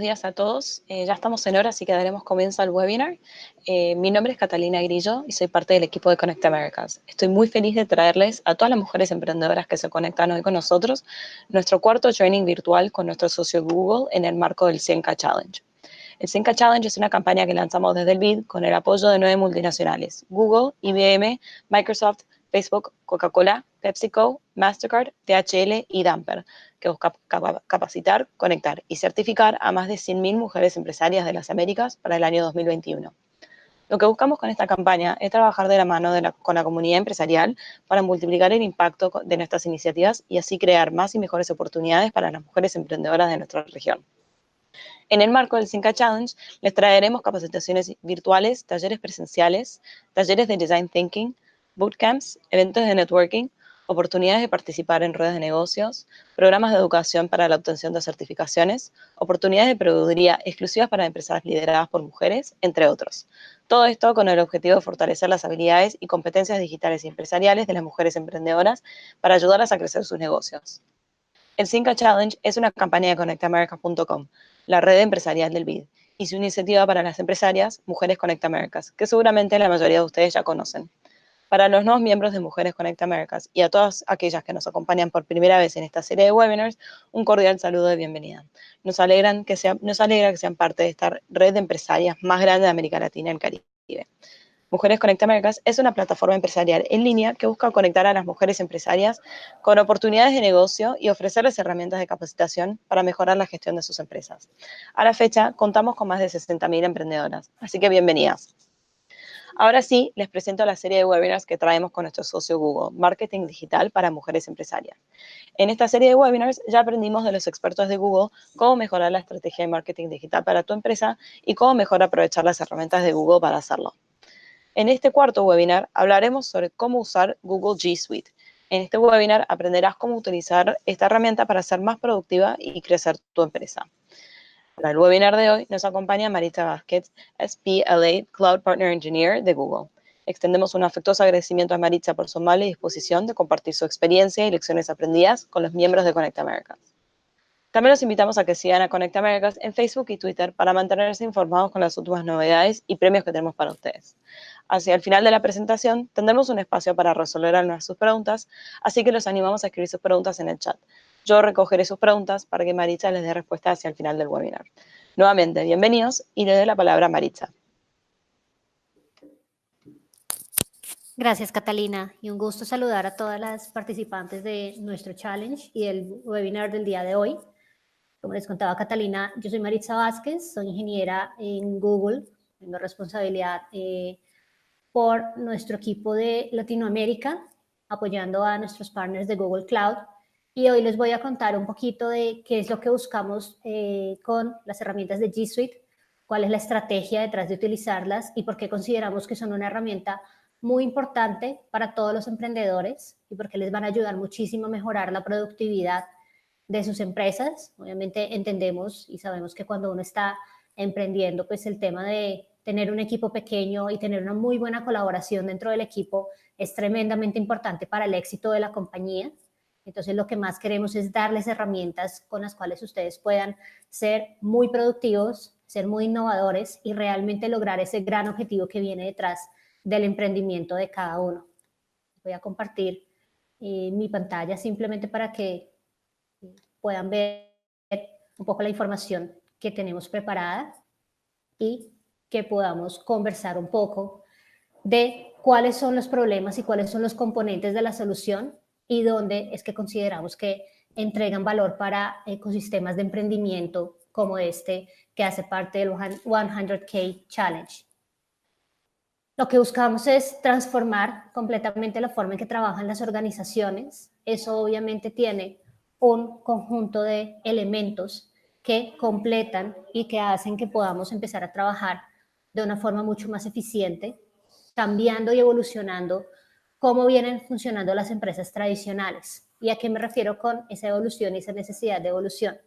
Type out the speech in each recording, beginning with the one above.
días a todos. Ya estamos en hora, así que daremos comienzo al webinar. Mi nombre es Catalina Grillo y soy parte del equipo de Connect Americas. Estoy muy feliz de traerles a todas las mujeres emprendedoras que se conectan hoy con nosotros nuestro cuarto training virtual con nuestro socio Google en el marco del 100K Challenge. El 100K Challenge es una campaña que lanzamos desde el BID con el apoyo de 9 multinacionales: Google, IBM, Microsoft, Facebook, Coca-Cola, PepsiCo, Mastercard, DHL y Damper, que busca capacitar, conectar y certificar a más de 100.000 mujeres empresarias de las Américas para el año 2021. Lo que buscamos con esta campaña es trabajar de la mano con la comunidad empresarial para multiplicar el impacto de nuestras iniciativas y así crear más y mejores oportunidades para las mujeres emprendedoras de nuestra región. En el marco del 100K Challenge, les traeremos capacitaciones virtuales, talleres presenciales, talleres de Design Thinking, bootcamps, eventos de networking, oportunidades de participar en ruedas de negocios, programas de educación para la obtención de certificaciones, oportunidades de proveeduría exclusivas para empresas lideradas por mujeres, entre otros. Todo esto con el objetivo de fortalecer las habilidades y competencias digitales y empresariales de las mujeres emprendedoras para ayudarlas a crecer sus negocios. El 100K Challenge es una campaña de ConnectAmerica.com, la red empresarial del BID, y su iniciativa para las empresarias Mujeres Connect Americas, que seguramente la mayoría de ustedes ya conocen. Para los nuevos miembros de Mujeres Connect Americas y a todas aquellas que nos acompañan por primera vez en esta serie de webinars, un cordial saludo de bienvenida. Nos alegra que sean parte de esta red de empresarias más grande de América Latina y el Caribe. Mujeres Connect Americas es una plataforma empresarial en línea que busca conectar a las mujeres empresarias con oportunidades de negocio y ofrecerles herramientas de capacitación para mejorar la gestión de sus empresas. A la fecha, contamos con más de 60.000 emprendedoras, así que bienvenidas. Ahora sí, les presento la serie de webinars que traemos con nuestro socio Google, Marketing Digital para Mujeres Empresarias. En esta serie de webinars ya aprendimos de los expertos de Google cómo mejorar la estrategia de marketing digital para tu empresa y cómo mejor aprovechar las herramientas de Google para hacerlo. En este cuarto webinar hablaremos sobre cómo usar Google G Suite. En este webinar aprenderás cómo utilizar esta herramienta para ser más productiva y crecer tu empresa. Para el webinar de hoy nos acompaña Maritza Vázquez, SPLA Cloud Partner Engineer de Google. Extendemos un afectuoso agradecimiento a Maritza por su amable disposición de compartir su experiencia y lecciones aprendidas con los miembros de Connect Americas. También los invitamos a que sigan a Connect Americas en Facebook y Twitter para mantenerse informados con las últimas novedades y premios que tenemos para ustedes. Hacia el final de la presentación tendremos un espacio para resolver algunas de sus preguntas, así que los animamos a escribir sus preguntas en el chat. Yo recogeré sus preguntas para que Maritza les dé respuesta hacia el final del webinar. Nuevamente, bienvenidos y le doy la palabra a Maritza. Gracias, Catalina, y un gusto saludar a todas las participantes de nuestro challenge y el webinar del día de hoy. Como les contaba Catalina, yo soy Maritza Vázquez, soy ingeniera en Google, tengo responsabilidad por nuestro equipo de Latinoamérica, apoyando a nuestros partners de Google Cloud, y hoy les voy a contar un poquito de qué es lo que buscamos con las herramientas de G Suite, cuál es la estrategia detrás de utilizarlas y por qué consideramos que son una herramienta muy importante para todos los emprendedores y porque les van a ayudar muchísimo a mejorar la productividad de sus empresas. Obviamente entendemos y sabemos que cuando uno está emprendiendo, pues el tema de tener un equipo pequeño y tener una muy buena colaboración dentro del equipo es tremendamente importante para el éxito de la compañía. Entonces lo que más queremos es darles herramientas con las cuales ustedes puedan ser muy productivos, ser muy innovadores y realmente lograr ese gran objetivo que viene detrás del emprendimiento de cada uno. Voy a compartir mi pantalla simplemente para que puedan ver un poco la información que tenemos preparada y que podamos conversar un poco de cuáles son los problemas y cuáles son los componentes de la solución y dónde es que consideramos que entregan valor para ecosistemas de emprendimiento como este que hace parte del 100K Challenge. Lo que buscamos es transformar completamente la forma en que trabajan las organizaciones. Eso obviamente tiene un conjunto de elementos que completan y que hacen que podamos empezar a trabajar de una forma mucho más eficiente, cambiando y evolucionando cómo vienen funcionando las empresas tradicionales. ¿Y a qué me refiero con esa evolución y esa necesidad de evolución?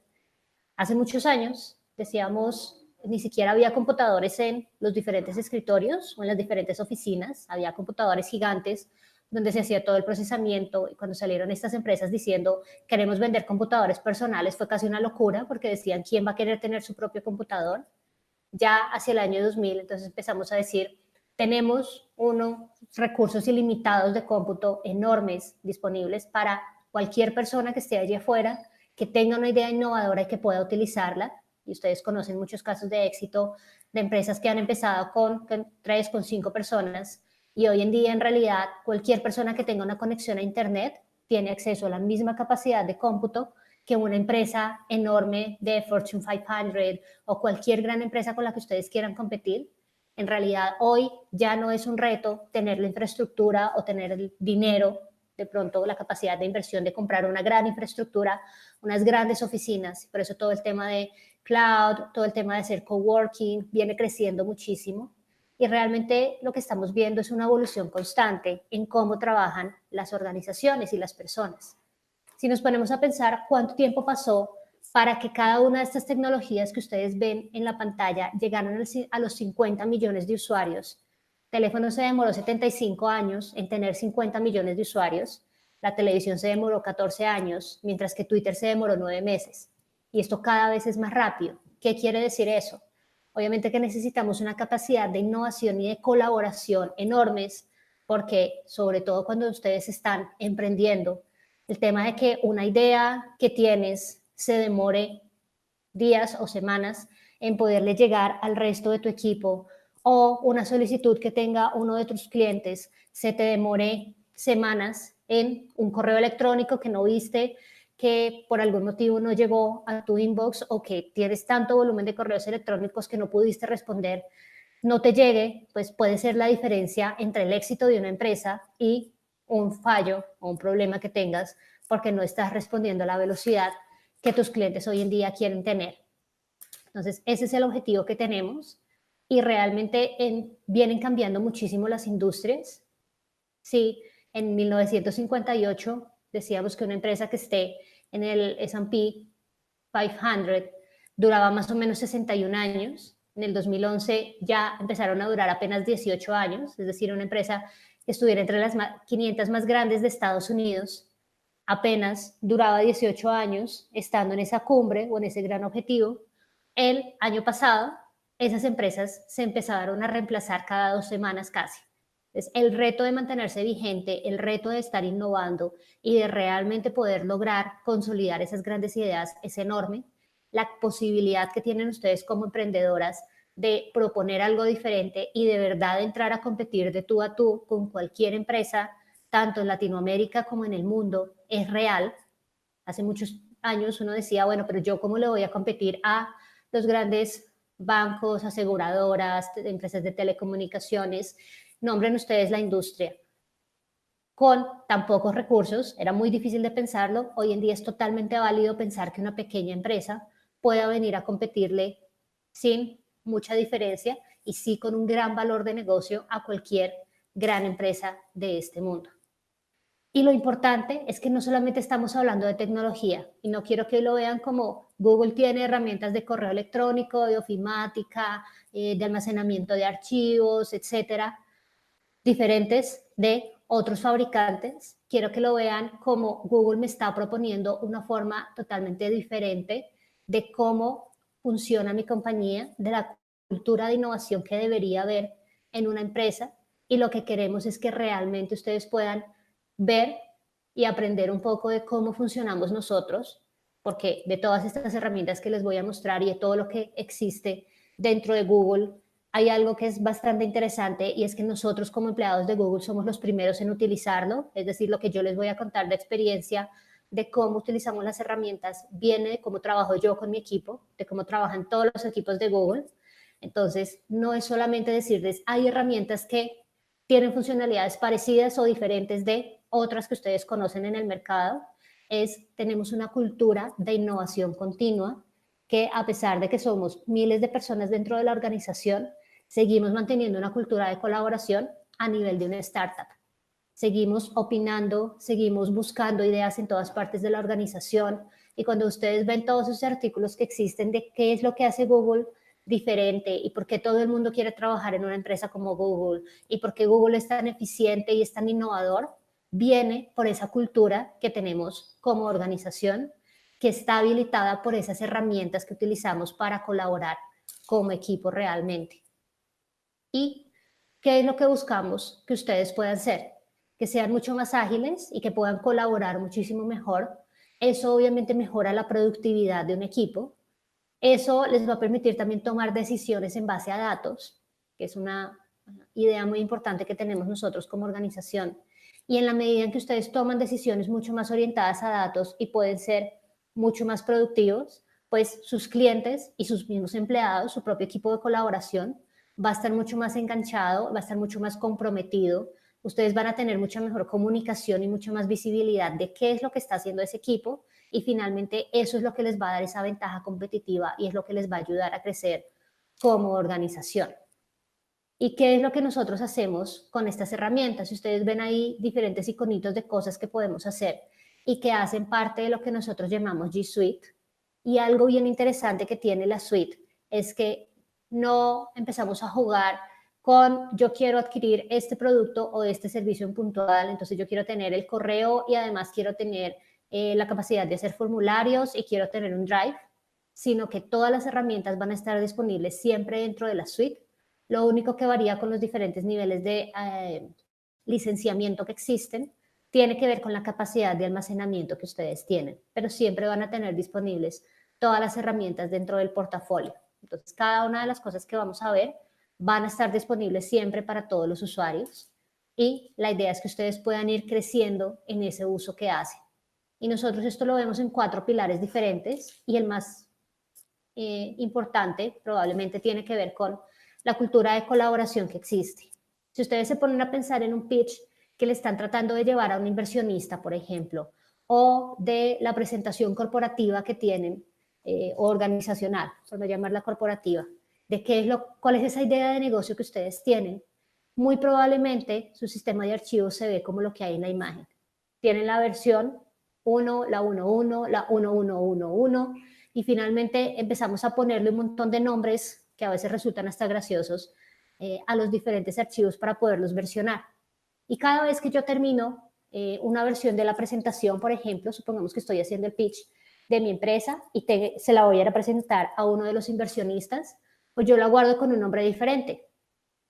Hace muchos años, decíamos, ni siquiera había computadores en los diferentes escritorios o en las diferentes oficinas, había computadores gigantes donde se hacía todo el procesamiento, y cuando salieron estas empresas diciendo queremos vender computadores personales, fue casi una locura porque decían quién va a querer tener su propio computador. Ya hacia el año 2000, entonces empezamos a decir, tenemos unos recursos ilimitados de cómputo enormes disponibles para cualquier persona que esté allí afuera, que tenga una idea innovadora y que pueda utilizarla. Y ustedes conocen muchos casos de éxito de empresas que han empezado con 3, con 5 personas, y hoy en día en realidad cualquier persona que tenga una conexión a Internet tiene acceso a la misma capacidad de cómputo que una empresa enorme de Fortune 500 o cualquier gran empresa con la que ustedes quieran competir. En realidad hoy ya no es un reto tener la infraestructura o tener el dinero, de pronto la capacidad de inversión de comprar una gran infraestructura, unas grandes oficinas. Por eso todo el tema de cloud, todo el tema de hacer coworking viene creciendo muchísimo. Y realmente lo que estamos viendo es una evolución constante en cómo trabajan las organizaciones y las personas. Si nos ponemos a pensar cuánto tiempo pasó para que cada una de estas tecnologías que ustedes ven en la pantalla llegaran a los 50 millones de usuarios. El teléfono se demoró 75 años en tener 50 millones de usuarios. La televisión se demoró 14 años, mientras que Twitter se demoró 9 meses. Y esto cada vez es más rápido. ¿Qué quiere decir eso? Obviamente que necesitamos una capacidad de innovación y de colaboración enormes, porque sobre todo cuando ustedes están emprendiendo, el tema de que una idea que tienes se demore días o semanas en poderle llegar al resto de tu equipo, o una solicitud que tenga uno de tus clientes se te demore semanas en un correo electrónico que no viste, que por algún motivo no llegó a tu inbox, o que tienes tanto volumen de correos electrónicos que no pudiste responder, no te llegue, pues puede ser la diferencia entre el éxito de una empresa y un fallo o un problema que tengas porque no estás respondiendo a la velocidad que tus clientes hoy en día quieren tener. Entonces, ese es el objetivo que tenemos, y realmente vienen cambiando muchísimo las industrias. Sí, en 1958 decíamos que una empresa que esté en el S&P 500 duraba más o menos 61 años. En el 2011 ya empezaron a durar apenas 18 años, es decir, una empresa que estuviera entre las 500 más grandes de Estados Unidos apenas duraba 18 años estando en esa cumbre o en ese gran objetivo. El año pasado, esas empresas se empezaron a reemplazar cada 2 semanas casi. Entonces, el reto de mantenerse vigente, el reto de estar innovando y de realmente poder lograr consolidar esas grandes ideas es enorme. La posibilidad que tienen ustedes como emprendedoras de proponer algo diferente y de verdad entrar a competir de tú a tú con cualquier empresa, tanto en Latinoamérica como en el mundo, es real. Hace muchos años uno decía, bueno, pero yo cómo le voy a competir a los grandes bancos, aseguradoras, empresas de telecomunicaciones. Nombren ustedes la industria. Con tan pocos recursos, era muy difícil de pensarlo. Hoy en día es totalmente válido pensar que una pequeña empresa pueda venir a competirle sin mucha diferencia y sí con un gran valor de negocio a cualquier gran empresa de este mundo. Y lo importante es que no solamente estamos hablando de tecnología, y no quiero que lo vean como Google tiene herramientas de correo electrónico, de ofimática, de almacenamiento de archivos, etcétera, diferentes de otros fabricantes. Quiero que lo vean como Google me está proponiendo una forma totalmente diferente de cómo funciona mi compañía, de la cultura de innovación que debería haber en una empresa, y lo que queremos es que realmente ustedes puedan ver y aprender un poco de cómo funcionamos nosotros, porque de todas estas herramientas que les voy a mostrar y de todo lo que existe dentro de Google, hay algo que es bastante interesante, y es que nosotros como empleados de Google somos los primeros en utilizarlo. Es decir, lo que yo les voy a contar de experiencia de cómo utilizamos las herramientas viene de cómo trabajo yo con mi equipo, de cómo trabajan todos los equipos de Google. Entonces, no es solamente decirles, hay herramientas que tienen funcionalidades parecidas o diferentes de otras que ustedes conocen en el mercado. Tenemos una cultura de innovación continua que, a pesar de que somos miles de personas dentro de la organización, seguimos manteniendo una cultura de colaboración a nivel de una startup. Seguimos opinando, seguimos buscando ideas en todas partes de la organización, y cuando ustedes ven todos esos artículos que existen de qué es lo que hace Google diferente y por qué todo el mundo quiere trabajar en una empresa como Google y por qué Google es tan eficiente y es tan innovador, viene por esa cultura que tenemos como organización, que está habilitada por esas herramientas que utilizamos para colaborar como equipo realmente. ¿Y qué es lo que buscamos que ustedes puedan ser? Que sean mucho más ágiles y que puedan colaborar muchísimo mejor. Eso obviamente mejora la productividad de un equipo. Eso les va a permitir también tomar decisiones en base a datos, que es una idea muy importante que tenemos nosotros como organización. Y en la medida en que ustedes toman decisiones mucho más orientadas a datos y pueden ser mucho más productivos, pues sus clientes y sus mismos empleados, su propio equipo de colaboración, va a estar mucho más enganchado, va a estar mucho más comprometido. Ustedes van a tener mucha mejor comunicación y mucha más visibilidad de qué es lo que está haciendo ese equipo y finalmente eso es lo que les va a dar esa ventaja competitiva y es lo que les va a ayudar a crecer como organización. ¿Y qué es lo que nosotros hacemos con estas herramientas? Si ustedes ven ahí diferentes iconitos de cosas que podemos hacer y que hacen parte de lo que nosotros llamamos G Suite. Y algo bien interesante que tiene la suite es que no empezamos a jugar con yo quiero adquirir este producto o este servicio en puntual, entonces yo quiero tener el correo y además quiero tener la capacidad de hacer formularios y quiero tener un drive, sino que todas las herramientas van a estar disponibles siempre dentro de la suite. Lo único que varía con los diferentes niveles de licenciamiento que existen tiene que ver con la capacidad de almacenamiento que ustedes tienen, pero siempre van a tener disponibles todas las herramientas dentro del portafolio. Entonces, cada una de las cosas que vamos a ver van a estar disponibles siempre para todos los usuarios y la idea es que ustedes puedan ir creciendo en ese uso que hacen. Y nosotros esto lo vemos en 4 pilares diferentes y el más importante probablemente tiene que ver con la cultura de colaboración que existe. Si ustedes se ponen a pensar en un pitch que le están tratando de llevar a un inversionista, por ejemplo, o de la presentación corporativa que tienen, o organizacional, por no llamarla corporativa, de cuál es esa idea de negocio que ustedes tienen, muy probablemente su sistema de archivos se ve como lo que hay en la imagen. Tienen la versión 1, la 1.1, la 1.1.1.1, y finalmente empezamos a ponerle un montón de nombres que a veces resultan hasta graciosos a los diferentes archivos para poderlos versionar. Y cada vez que yo termino una versión de la presentación, por ejemplo, supongamos que estoy haciendo el pitch de mi empresa y se la voy a presentar a uno de los inversionistas, pues yo la guardo con un nombre diferente,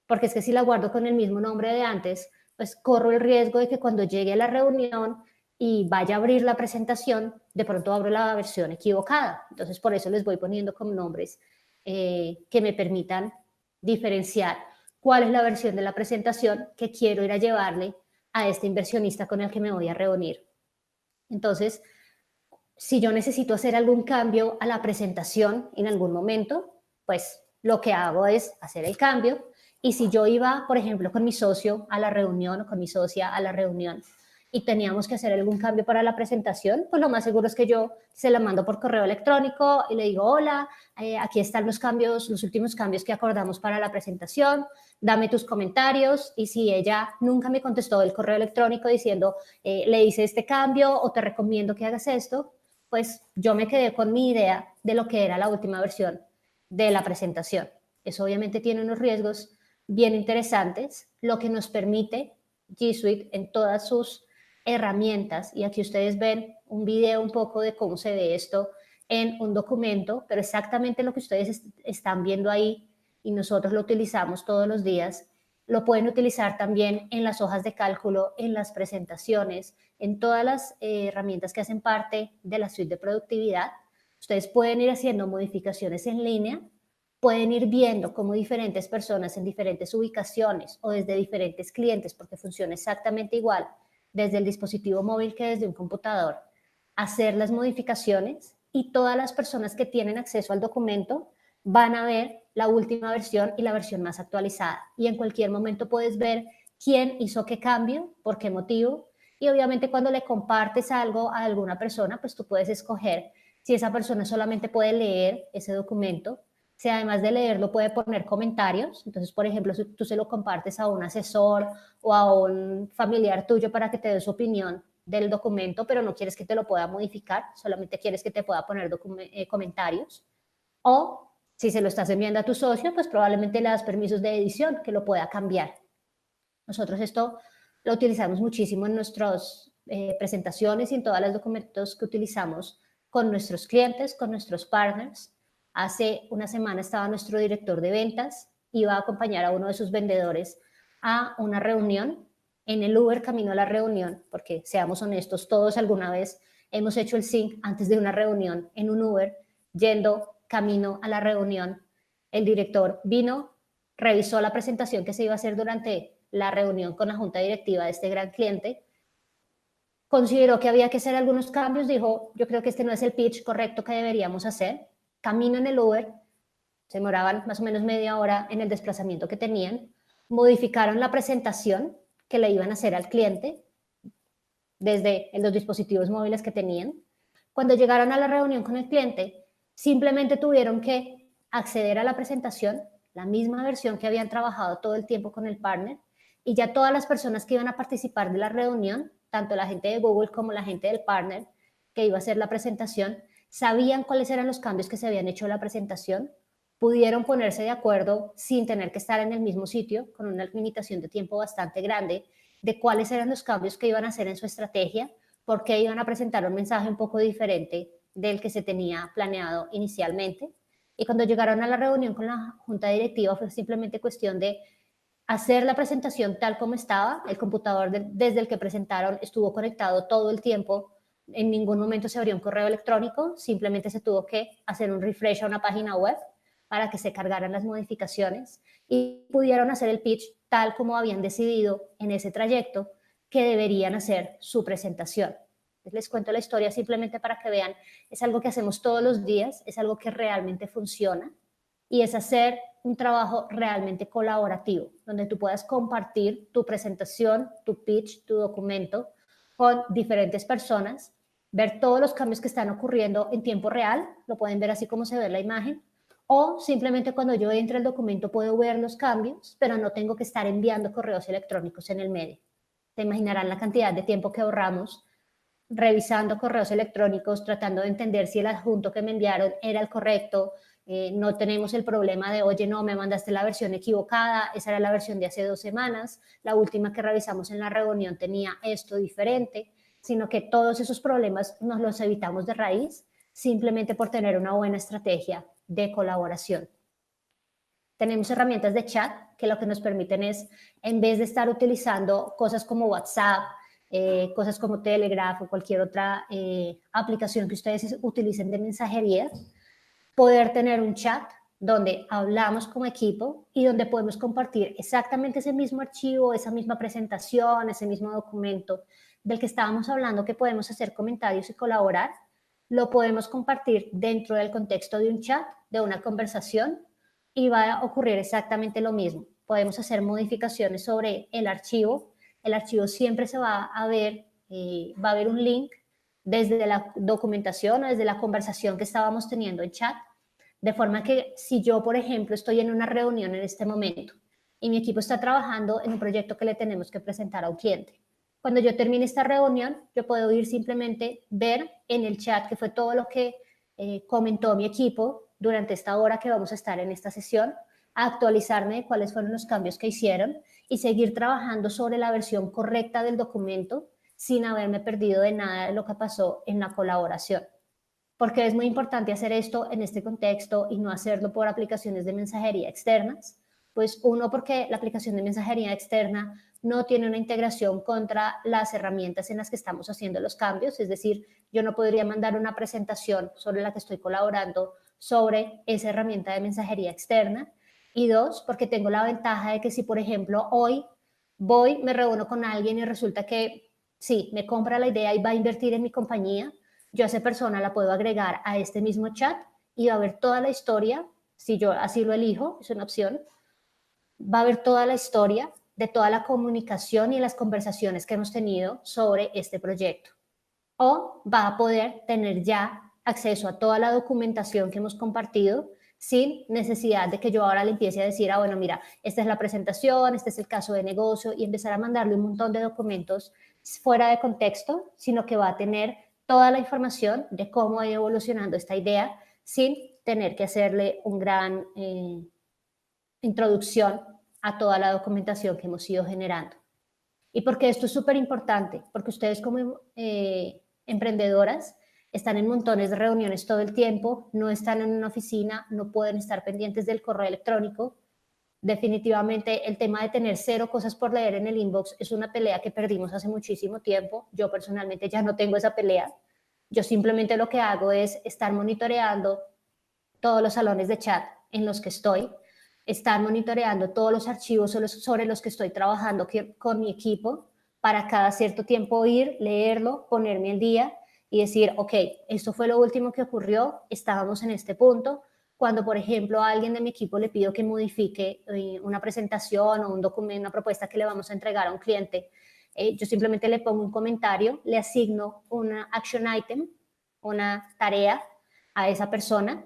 porque es que si la guardo con el mismo nombre de antes, pues corro el riesgo de que cuando llegue a la reunión y vaya a abrir la presentación, de pronto abro la versión equivocada. Entonces, por eso les voy poniendo como nombres que me permitan diferenciar cuál es la versión de la presentación que quiero ir a llevarle a este inversionista con el que me voy a reunir. Entonces, si yo necesito hacer algún cambio a la presentación en algún momento, pues lo que hago es hacer el cambio. Y si yo iba, por ejemplo, con mi socio a la reunión o con mi socia a la reunión y teníamos que hacer algún cambio para la presentación, pues lo más seguro es que yo se la mando por correo electrónico y le digo, hola, aquí están los cambios, los últimos cambios que acordamos para la presentación, dame tus comentarios. Y si ella nunca me contestó el correo electrónico diciendo, le hice este cambio o te recomiendo que hagas esto, pues yo me quedé con mi idea de lo que era la última versión de la presentación. Eso obviamente tiene unos riesgos bien interesantes, lo que nos permite G Suite en todas sus herramientas, y aquí ustedes ven un video un poco de cómo se ve esto en un documento, pero exactamente lo que ustedes están viendo ahí y nosotros lo utilizamos todos los días, lo pueden utilizar también en las hojas de cálculo, en las presentaciones, en todas las herramientas que hacen parte de la suite de productividad. Ustedes pueden ir haciendo modificaciones en línea, pueden ir viendo cómo diferentes personas en diferentes ubicaciones o desde diferentes clientes, porque funciona exactamente igual desde el dispositivo móvil que desde un computador, hacer las modificaciones y todas las personas que tienen acceso al documento van a ver la última versión y la versión más actualizada. Y en cualquier momento puedes ver quién hizo qué cambio, por qué motivo. Y obviamente cuando le compartes algo a alguna persona, pues tú puedes escoger si esa persona solamente puede leer ese documento, si además de leerlo puede poner comentarios. Entonces, por ejemplo, si tú se lo compartes a un asesor o a un familiar tuyo para que te dé su opinión del documento, pero no quieres que te lo pueda modificar, solamente quieres que te pueda poner comentarios. O si se lo estás enviando a tu socio, pues probablemente le das permisos de edición que lo pueda cambiar. Nosotros esto la utilizamos muchísimo en nuestras presentaciones y en todos los documentos que utilizamos con nuestros clientes, con nuestros partners. Hace una semana estaba nuestro director de ventas, iba a acompañar a uno de sus vendedores a una reunión en el Uber camino a la reunión, porque seamos honestos, todos alguna vez hemos hecho el sync antes de una reunión en un Uber, yendo camino a la reunión. El director vino, revisó la presentación que se iba a hacer durante la reunión con la junta directiva de este gran cliente, consideró que había que hacer algunos cambios, dijo, yo creo que este no es el pitch correcto que deberíamos hacer. Camino en el Uber, se demoraban más o menos media hora en el desplazamiento que tenían, modificaron la presentación que le iban a hacer al cliente desde los dispositivos móviles que tenían. Cuando llegaron a la reunión con el cliente, simplemente tuvieron que acceder a la presentación, la misma versión que habían trabajado todo el tiempo con el partner, y ya todas las personas que iban a participar de la reunión, tanto la gente de Google como la gente del partner que iba a hacer la presentación, sabían cuáles eran los cambios que se habían hecho en la presentación, pudieron ponerse de acuerdo sin tener que estar en el mismo sitio, con una limitación de tiempo bastante grande, de cuáles eran los cambios que iban a hacer en su estrategia, porque iban a presentar un mensaje un poco diferente del que se tenía planeado inicialmente. Y cuando llegaron a la reunión con la junta directiva fue simplemente cuestión de hacer la presentación tal como estaba. El computador desde el que presentaron estuvo conectado todo el tiempo. En ningún momento se abrió un correo electrónico, simplemente se tuvo que hacer un refresh a una página web para que se cargaran las modificaciones y pudieron hacer el pitch tal como habían decidido en ese trayecto que deberían hacer su presentación. Les cuento la historia simplemente para que vean, es algo que hacemos todos los días, es algo que realmente funciona y es hacer un trabajo realmente colaborativo, donde tú puedas compartir tu presentación, tu pitch, tu documento con diferentes personas, ver todos los cambios que están ocurriendo en tiempo real, lo pueden ver así como se ve en la imagen, o simplemente cuando yo entre el documento puedo ver los cambios, pero no tengo que estar enviando correos electrónicos en el medio. Te imaginarán la cantidad de tiempo que ahorramos revisando correos electrónicos, tratando de entender si el adjunto que me enviaron era el correcto. No tenemos el problema de, oye, no, me mandaste la versión equivocada, esa era la versión de hace 2 semanas, la última que revisamos en la reunión tenía esto diferente, sino que todos esos problemas nos los evitamos de raíz simplemente por tener una buena estrategia de colaboración. Tenemos herramientas de chat que lo que nos permiten es, en vez de estar utilizando cosas como WhatsApp, cosas como Telegraph o cualquier otra aplicación que ustedes utilicen de mensajería, poder tener un chat donde hablamos como equipo y donde podemos compartir exactamente ese mismo archivo, esa misma presentación, ese mismo documento del que estábamos hablando, que podemos hacer comentarios y colaborar, lo podemos compartir dentro del contexto de un chat, de una conversación, y va a ocurrir exactamente lo mismo. Podemos hacer modificaciones sobre el archivo siempre se va a ver, va a haber un link desde la documentación o desde la conversación que estábamos teniendo en chat, de forma que si yo, por ejemplo, estoy en una reunión en este momento y mi equipo está trabajando en un proyecto que le tenemos que presentar a un cliente, cuando yo termine esta reunión, yo puedo ir simplemente ver en el chat que fue todo lo que comentó mi equipo durante esta hora que vamos a estar en esta sesión, actualizarme de cuáles fueron los cambios que hicieron y seguir trabajando sobre la versión correcta del documento sin haberme perdido de nada de lo que pasó en la colaboración. Porque es muy importante hacer esto en este contexto y no hacerlo por aplicaciones de mensajería externas. Pues uno, porque la aplicación de mensajería externa no tiene una integración contra las herramientas en las que estamos haciendo los cambios, es decir, yo no podría mandar una presentación sobre la que estoy colaborando sobre esa herramienta de mensajería externa. Y 2, porque tengo la ventaja de que si, por ejemplo, hoy voy, me reúno con alguien y resulta que sí, me compra la idea y va a invertir en mi compañía, yo a esa persona la puedo agregar a este mismo chat y va a ver toda la historia, si yo así lo elijo, es una opción, va a ver toda la historia de toda la comunicación y las conversaciones que hemos tenido sobre este proyecto. O va a poder tener ya acceso a toda la documentación que hemos compartido sin necesidad de que yo ahora le empiece a decir, bueno, mira, esta es la presentación, este es el caso de negocio, y empezar a mandarle un montón de documentos fuera de contexto, sino que va a tener toda la información de cómo ha ido evolucionando esta idea sin tener que hacerle un gran introducción a toda la documentación que hemos ido generando. ¿Y por qué esto es súper importante? Porque ustedes como emprendedoras están en montones de reuniones todo el tiempo, no están en una oficina, no pueden estar pendientes del correo electrónico. Definitivamente el tema de tener 0 cosas por leer en el inbox es una pelea que perdimos hace muchísimo tiempo. Yo personalmente ya no tengo esa pelea. Yo simplemente lo que hago es estar monitoreando todos los salones de chat en los que estoy, estar monitoreando todos los archivos sobre los que estoy trabajando con mi equipo para cada cierto tiempo ir, leerlo, ponerme al día y decir, ok, esto fue lo último que ocurrió, estábamos en este punto. Cuando, por ejemplo, a alguien de mi equipo le pido que modifique una presentación o un documento, una propuesta que le vamos a entregar a un cliente, yo simplemente le pongo un comentario, le asigno una action item, una tarea a esa persona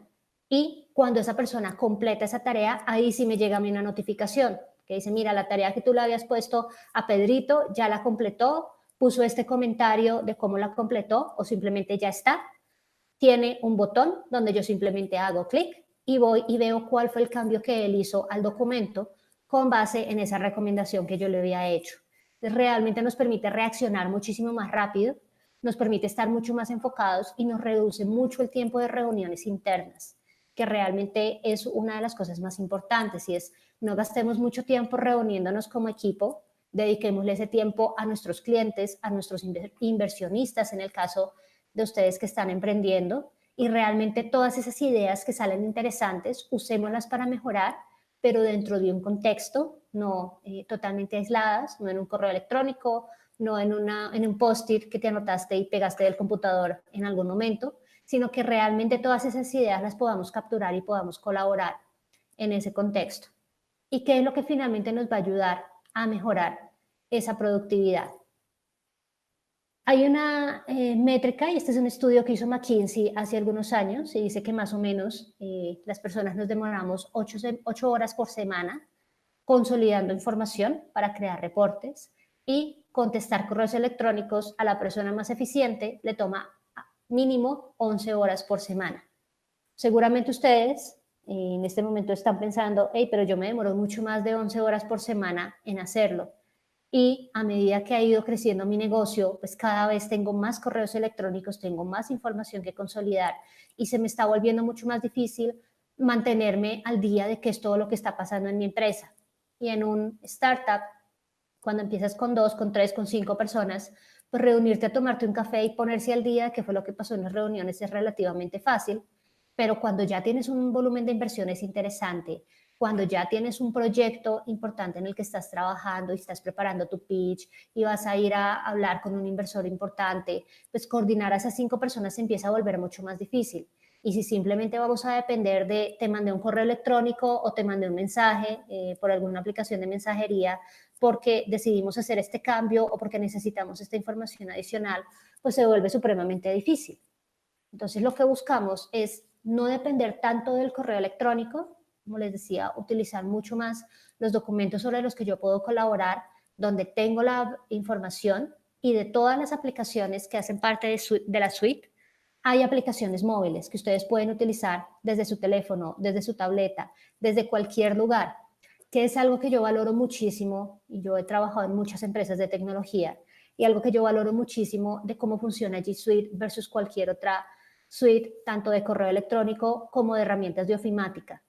y cuando esa persona completa esa tarea, ahí sí me llega a mí una notificación que dice, mira, la tarea que tú le habías puesto a Pedrito ya la completó, puso este comentario de cómo la completó o simplemente ya está. Tiene un botón donde yo simplemente hago clic y voy y veo cuál fue el cambio que él hizo al documento con base en esa recomendación que yo le había hecho. Realmente nos permite reaccionar muchísimo más rápido, nos permite estar mucho más enfocados y nos reduce mucho el tiempo de reuniones internas, que realmente es una de las cosas más importantes y es no gastemos mucho tiempo reuniéndonos como equipo, dediquémosle ese tiempo a nuestros clientes, a nuestros inversionistas en el caso de ustedes que están emprendiendo y realmente todas esas ideas que salen interesantes, usémoslas para mejorar, pero dentro de un contexto, no totalmente aisladas, no en un correo electrónico, no en un post-it que te anotaste y pegaste del computador en algún momento, sino que realmente todas esas ideas las podamos capturar y podamos colaborar en ese contexto. ¿Y qué es lo que finalmente nos va a ayudar a mejorar esa productividad? Hay una métrica, y este es un estudio que hizo McKinsey hace algunos años, y dice que más o menos las personas nos demoramos 8 horas por semana consolidando información para crear reportes y contestar correos electrónicos a la persona más eficiente le toma mínimo 11 horas por semana. Seguramente ustedes en este momento están pensando, hey, pero yo me demoro mucho más de 11 horas por semana en hacerlo. Y a medida que ha ido creciendo mi negocio, pues cada vez tengo más correos electrónicos, tengo más información que consolidar y se me está volviendo mucho más difícil mantenerme al día de qué es todo lo que está pasando en mi empresa. Y en un startup, cuando empiezas con 2, con 3, con 5 personas, pues reunirte a tomarte un café y ponerse al día, que fue lo que pasó en las reuniones, es relativamente fácil, pero cuando ya tienes un volumen de inversiones interesante, cuando ya tienes un proyecto importante en el que estás trabajando y estás preparando tu pitch y vas a ir a hablar con un inversor importante, pues coordinar a esas 5 personas se empieza a volver mucho más difícil. Y si simplemente vamos a depender de te mandé un correo electrónico o te mandé un mensaje por alguna aplicación de mensajería porque decidimos hacer este cambio o porque necesitamos esta información adicional, pues se vuelve supremamente difícil. Entonces lo que buscamos es no depender tanto del correo electrónico, como les decía, utilizar mucho más los documentos sobre los que yo puedo colaborar, donde tengo la información y de todas las aplicaciones que hacen parte de la suite, hay aplicaciones móviles que ustedes pueden utilizar desde su teléfono, desde su tableta, desde cualquier lugar, que es algo que yo valoro muchísimo y yo he trabajado en muchas empresas de tecnología y algo que yo valoro muchísimo de cómo funciona G Suite versus cualquier otra suite, tanto de correo electrónico como de herramientas de ofimática.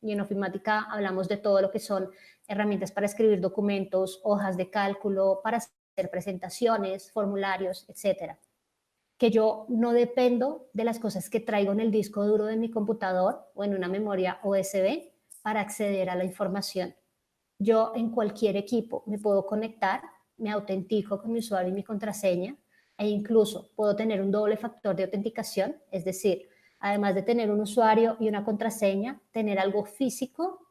Y en ofimática hablamos de todo lo que son herramientas para escribir documentos, hojas de cálculo, para hacer presentaciones, formularios, etcétera. Que yo no dependo de las cosas que traigo en el disco duro de mi computador o en una memoria USB para acceder a la información. Yo en cualquier equipo me puedo conectar, me autentico con mi usuario y mi contraseña e incluso puedo tener un doble factor de autenticación, es decir, además de tener un usuario y una contraseña, tener algo físico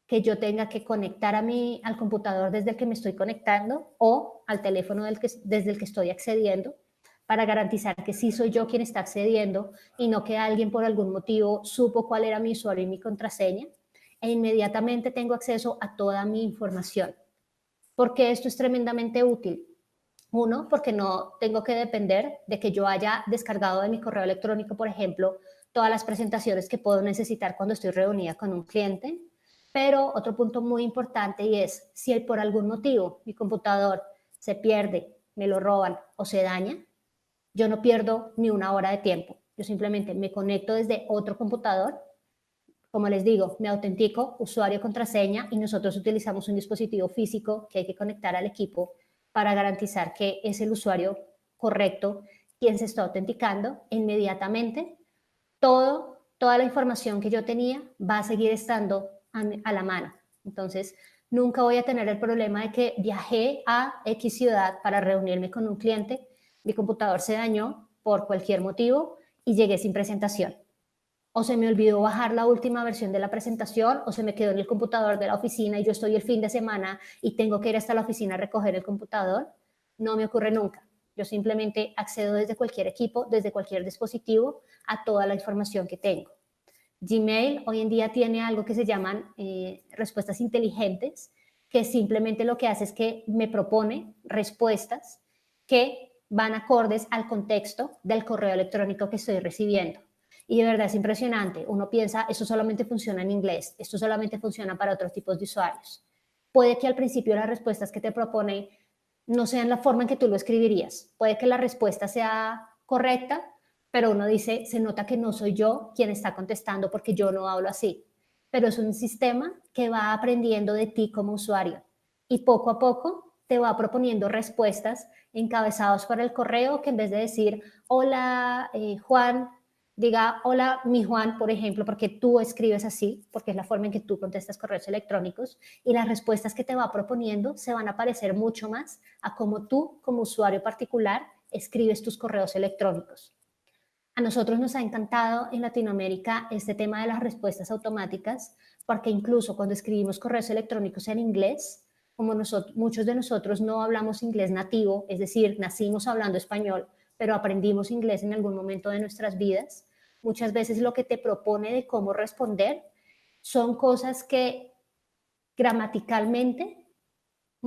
que yo tenga que conectar al computador desde el que me estoy conectando o al teléfono desde el que estoy accediendo para garantizar que sí soy yo quien está accediendo y no que alguien por algún motivo supo cuál era mi usuario y mi contraseña e inmediatamente tengo acceso a toda mi información. ¿Por qué esto es tremendamente útil? Uno, porque no tengo que depender de que yo haya descargado de mi correo electrónico, por ejemplo, todas las presentaciones que puedo necesitar cuando estoy reunida con un cliente. Pero otro punto muy importante y es, si por algún motivo mi computador se pierde, me lo roban o se daña, yo no pierdo ni una hora de tiempo. Yo simplemente me conecto desde otro computador, como les digo, me autentico, usuario, contraseña, y nosotros utilizamos un dispositivo físico que hay que conectar al equipo para garantizar que es el usuario correcto quien se está autenticando. Inmediatamente, toda la información que yo tenía va a seguir estando a la mano. Entonces, nunca voy a tener el problema de que viajé a X ciudad para reunirme con un cliente, mi computador se dañó por cualquier motivo y llegué sin presentación. O se me olvidó bajar la última versión de la presentación, o se me quedó en el computador de la oficina y yo estoy el fin de semana y tengo que ir hasta la oficina a recoger el computador. No me ocurre nunca. Yo simplemente accedo desde cualquier equipo, desde cualquier dispositivo, a toda la información que tengo. Gmail hoy en día tiene algo que se llaman respuestas inteligentes, que simplemente lo que hace es que me propone respuestas que van acordes al contexto del correo electrónico que estoy recibiendo. Y de verdad es impresionante. Uno piensa, esto solamente funciona en inglés, esto solamente funciona para otros tipos de usuarios. Puede que al principio las respuestas que te propone no sean la forma en que tú lo escribirías. Puede que la respuesta sea correcta, pero uno dice, se nota que no soy yo quien está contestando porque yo no hablo así. Pero es un sistema que va aprendiendo de ti como usuario y poco a poco te va proponiendo respuestas encabezados por el correo, que en vez de decir, hola Juan, diga, hola mi Juan, por ejemplo, porque tú escribes así, porque es la forma en que tú contestas correos electrónicos, y las respuestas que te va proponiendo se van a parecer mucho más a cómo tú, como usuario particular, escribes tus correos electrónicos. A nosotros nos ha encantado en Latinoamérica este tema de las respuestas automáticas, porque incluso cuando escribimos correos electrónicos en inglés, como muchos de nosotros no hablamos inglés nativo, es decir, nacimos hablando español, pero aprendimos inglés en algún momento de nuestras vidas, muchas veces lo que te propone de cómo responder son cosas que gramaticalmente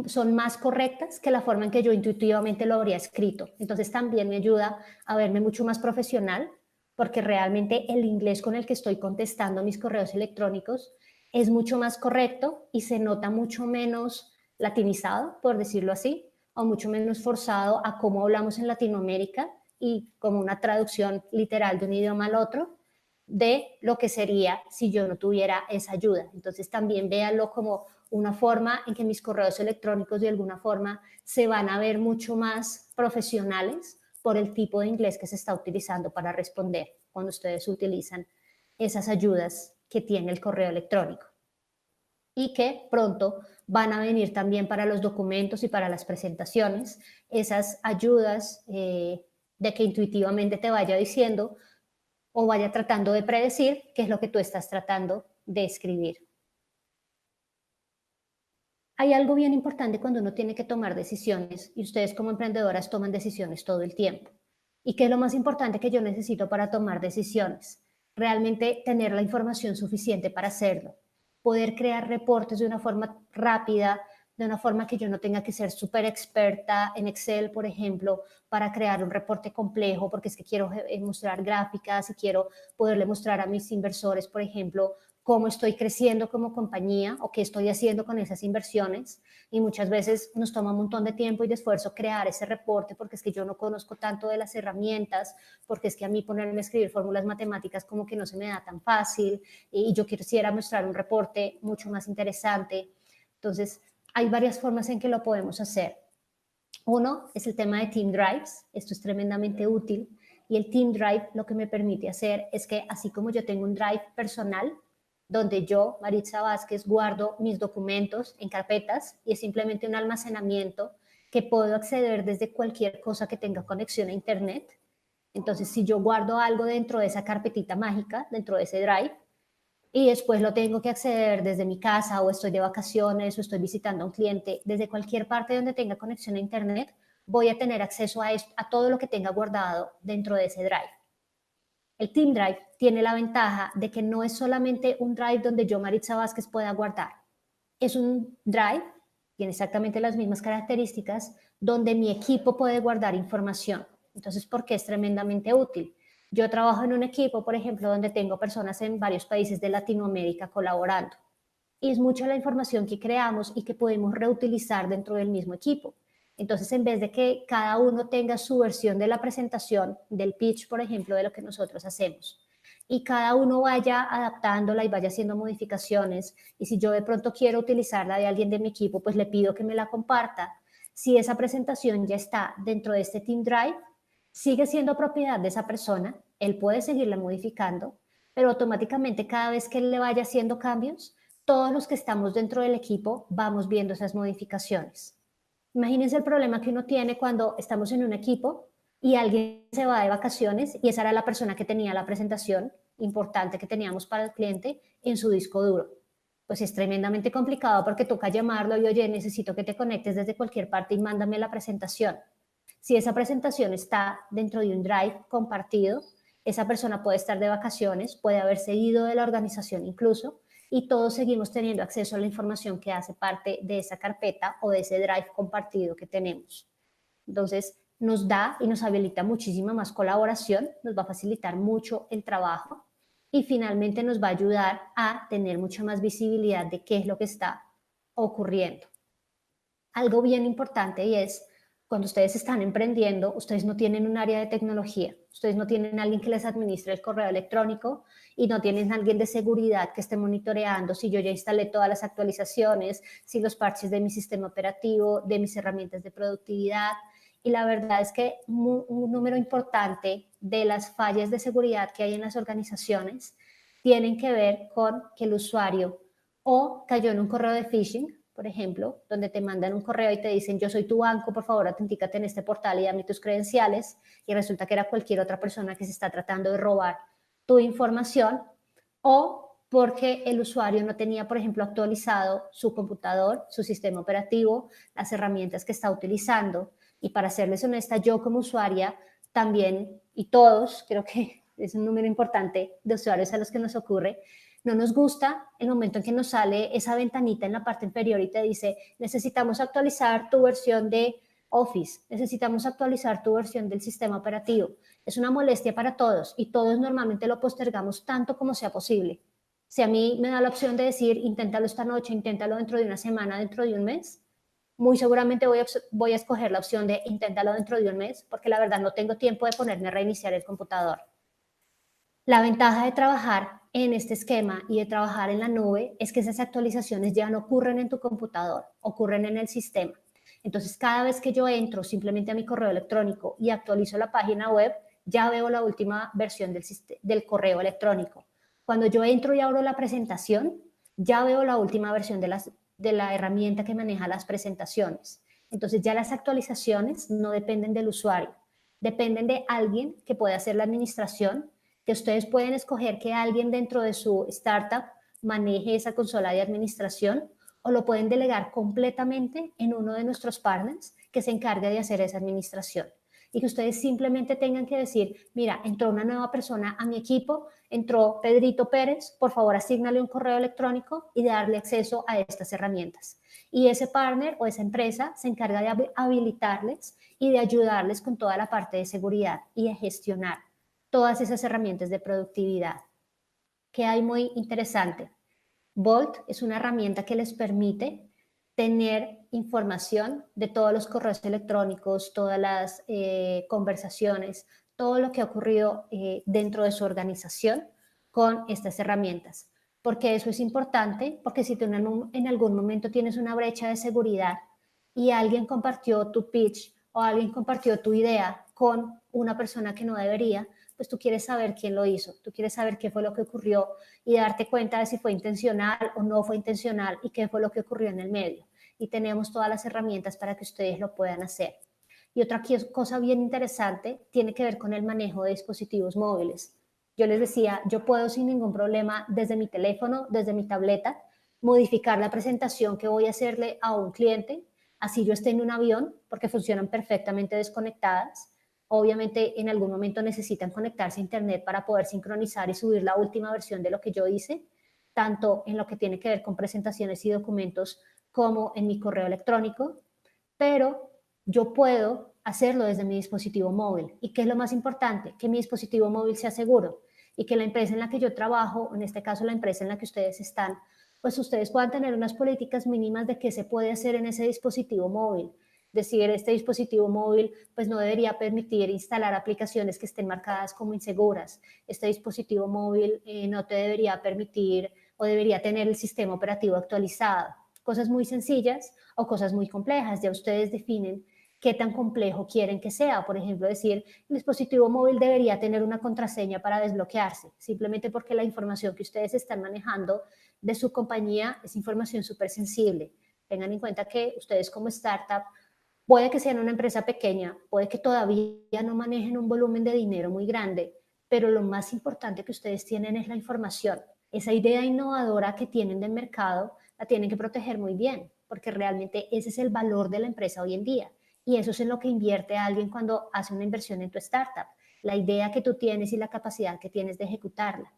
son más correctas que la forma en que yo intuitivamente lo habría escrito. Entonces también me ayuda a verme mucho más profesional, porque realmente el inglés con el que estoy contestando mis correos electrónicos es mucho más correcto y se nota mucho menos latinizado, por decirlo así, o mucho menos forzado a cómo hablamos en Latinoamérica y como una traducción literal de un idioma al otro de lo que sería si yo no tuviera esa ayuda. Entonces también véanlo como una forma en que mis correos electrónicos de alguna forma se van a ver mucho más profesionales por el tipo de inglés que se está utilizando para responder cuando ustedes utilizan esas ayudas que tiene el correo electrónico. Y que pronto van a venir también para los documentos y para las presentaciones esas ayudas de que intuitivamente te vaya diciendo o vaya tratando de predecir qué es lo que tú estás tratando de escribir. Hay algo bien importante cuando uno tiene que tomar decisiones, y ustedes como emprendedoras toman decisiones todo el tiempo. ¿Y qué es lo más importante que yo necesito para tomar decisiones? Realmente tener la información suficiente para hacerlo. Poder crear reportes de una forma rápida, de una forma que yo no tenga que ser súper experta en Excel, por ejemplo, para crear un reporte complejo, porque es que quiero mostrar gráficas y quiero poderle mostrar a mis inversores, por ejemplo, cómo estoy creciendo como compañía o qué estoy haciendo con esas inversiones. Y muchas veces nos toma un montón de tiempo y de esfuerzo crear ese reporte, porque es que yo no conozco tanto de las herramientas, porque es que a mí ponerme a escribir fórmulas matemáticas como que no se me da tan fácil y yo quisiera mostrar un reporte mucho más interesante. Entonces, hay varias formas en que lo podemos hacer. Uno es el tema de Team Drives. Esto es tremendamente útil. Y el Team Drive lo que me permite hacer es que así como yo tengo un drive personal, donde yo, Maritza Vázquez, guardo mis documentos en carpetas y es simplemente un almacenamiento que puedo acceder desde cualquier cosa que tenga conexión a Internet. Entonces, si yo guardo algo dentro de esa carpetita mágica, dentro de ese drive, y después lo tengo que acceder desde mi casa o estoy de vacaciones o estoy visitando a un cliente, desde cualquier parte donde tenga conexión a Internet, voy a tener acceso a todo lo que tenga guardado dentro de ese drive. El Team Drive tiene la ventaja de que no es solamente un drive donde yo, Maritza Vázquez, pueda guardar. Es un drive, tiene exactamente las mismas características, donde mi equipo puede guardar información. Entonces, ¿por qué es tremendamente útil? Yo trabajo en un equipo, por ejemplo, donde tengo personas en varios países de Latinoamérica colaborando. Y es mucha la información que creamos y que podemos reutilizar dentro del mismo equipo. Entonces, en vez de que cada uno tenga su versión de la presentación, del pitch, por ejemplo, de lo que nosotros hacemos, y cada uno vaya adaptándola y vaya haciendo modificaciones, y si yo de pronto quiero utilizarla de alguien de mi equipo, pues le pido que me la comparta. Si esa presentación ya está dentro de este Team Drive, sigue siendo propiedad de esa persona, él puede seguirla modificando, pero automáticamente cada vez que él le vaya haciendo cambios, todos los que estamos dentro del equipo vamos viendo esas modificaciones. Imagínense el problema que uno tiene cuando estamos en un equipo y alguien se va de vacaciones y esa era la persona que tenía la presentación importante que teníamos para el cliente en su disco duro. Pues es tremendamente complicado porque toca llamarlo y, oye, necesito que te conectes desde cualquier parte y mándame la presentación. Si esa presentación está dentro de un drive compartido, esa persona puede estar de vacaciones, puede haberse ido de la organización incluso, y todos seguimos teniendo acceso a la información que hace parte de esa carpeta o de ese drive compartido que tenemos. Entonces, nos da y nos habilita muchísima más colaboración, nos va a facilitar mucho el trabajo y finalmente nos va a ayudar a tener mucha más visibilidad de qué es lo que está ocurriendo. Algo bien importante y es, cuando ustedes están emprendiendo, ustedes no tienen un área de tecnología, ustedes no tienen a alguien que les administre el correo electrónico y no tienen a alguien de seguridad que esté monitoreando si yo ya instalé todas las actualizaciones, si los parches de mi sistema operativo, de mis herramientas de productividad. Y la verdad es que un número importante de las fallas de seguridad que hay en las organizaciones tienen que ver con que el usuario o cayó en un correo de phishing, por ejemplo, donde te mandan un correo y te dicen, yo soy tu banco, por favor, autentícate en este portal y dame tus credenciales, y resulta que era cualquier otra persona que se está tratando de robar tu información, o porque el usuario no tenía, por ejemplo, actualizado su computador, su sistema operativo, las herramientas que está utilizando. Y para serles honesta, yo como usuaria también, y todos, creo que es un número importante de usuarios a los que nos ocurre, no nos gusta el momento en que nos sale esa ventanita en la parte inferior y te dice, necesitamos actualizar tu versión de Office, necesitamos actualizar tu versión del sistema operativo. Es una molestia para todos y todos normalmente lo postergamos tanto como sea posible. Si a mí me da la opción de decir, inténtalo esta noche, inténtalo dentro de una semana, dentro de un mes, muy seguramente voy a escoger la opción de inténtalo dentro de un mes, porque la verdad no tengo tiempo de ponerme a reiniciar el computador. La ventaja de trabajar en este esquema y de trabajar en la nube es que esas actualizaciones ya no ocurren en tu computador, ocurren en el sistema. Entonces, cada vez que yo entro simplemente a mi correo electrónico y actualizo la página web, ya veo la última versión del correo electrónico. Cuando yo entro y abro la presentación, ya veo la última versión de la herramienta que maneja las presentaciones. Entonces, ya las actualizaciones no dependen del usuario, dependen de alguien que pueda hacer la administración, que ustedes pueden escoger que alguien dentro de su startup maneje esa consola de administración o lo pueden delegar completamente en uno de nuestros partners que se encargue de hacer esa administración. Y que ustedes simplemente tengan que decir, mira, entró una nueva persona a mi equipo, entró Pedrito Pérez, por favor asígnale un correo electrónico y darle acceso a estas herramientas. Y ese partner o esa empresa se encarga de habilitarles y de ayudarles con toda la parte de seguridad y de gestionar todas esas herramientas de productividad. ¿Qué hay muy interesante? Vault es una herramienta que les permite tener información de todos los correos electrónicos, todas las conversaciones, todo lo que ha ocurrido dentro de su organización con estas herramientas. Porque eso es importante, porque si tú en algún momento tienes una brecha de seguridad y alguien compartió tu pitch o alguien compartió tu idea con una persona que no debería, pues tú quieres saber quién lo hizo, tú quieres saber qué fue lo que ocurrió y darte cuenta de si fue intencional o no fue intencional y qué fue lo que ocurrió en el medio. Y tenemos todas las herramientas para que ustedes lo puedan hacer. Y otra cosa bien interesante tiene que ver con el manejo de dispositivos móviles. Yo les decía, yo puedo sin ningún problema desde mi teléfono, desde mi tableta, modificar la presentación que voy a hacerle a un cliente, así yo esté en un avión, porque funcionan perfectamente desconectadas. Obviamente en algún momento necesitan conectarse a internet para poder sincronizar y subir la última versión de lo que yo hice, tanto en lo que tiene que ver con presentaciones y documentos como en mi correo electrónico, pero yo puedo hacerlo desde mi dispositivo móvil. ¿Y qué es lo más importante? Que mi dispositivo móvil sea seguro y que la empresa en la que yo trabajo, en este caso la empresa en la que ustedes están, pues ustedes puedan tener unas políticas mínimas de qué se puede hacer en ese dispositivo móvil. Decir, este dispositivo móvil pues no debería permitir instalar aplicaciones que estén marcadas como inseguras. Este dispositivo móvil no te debería permitir o debería tener el sistema operativo actualizado. Cosas muy sencillas o cosas muy complejas. Ya ustedes definen qué tan complejo quieren que sea. Por ejemplo, decir, el dispositivo móvil debería tener una contraseña para desbloquearse, simplemente porque la información que ustedes están manejando de su compañía es información súper sensible. Tengan en cuenta que ustedes como startup puede que sean una empresa pequeña, puede que todavía no manejen un volumen de dinero muy grande, pero lo más importante que ustedes tienen es la información. Esa idea innovadora que tienen del mercado la tienen que proteger muy bien, porque realmente ese es el valor de la empresa hoy en día. Y eso es en lo que invierte alguien cuando hace una inversión en tu startup, la idea que tú tienes y la capacidad que tienes de ejecutarla.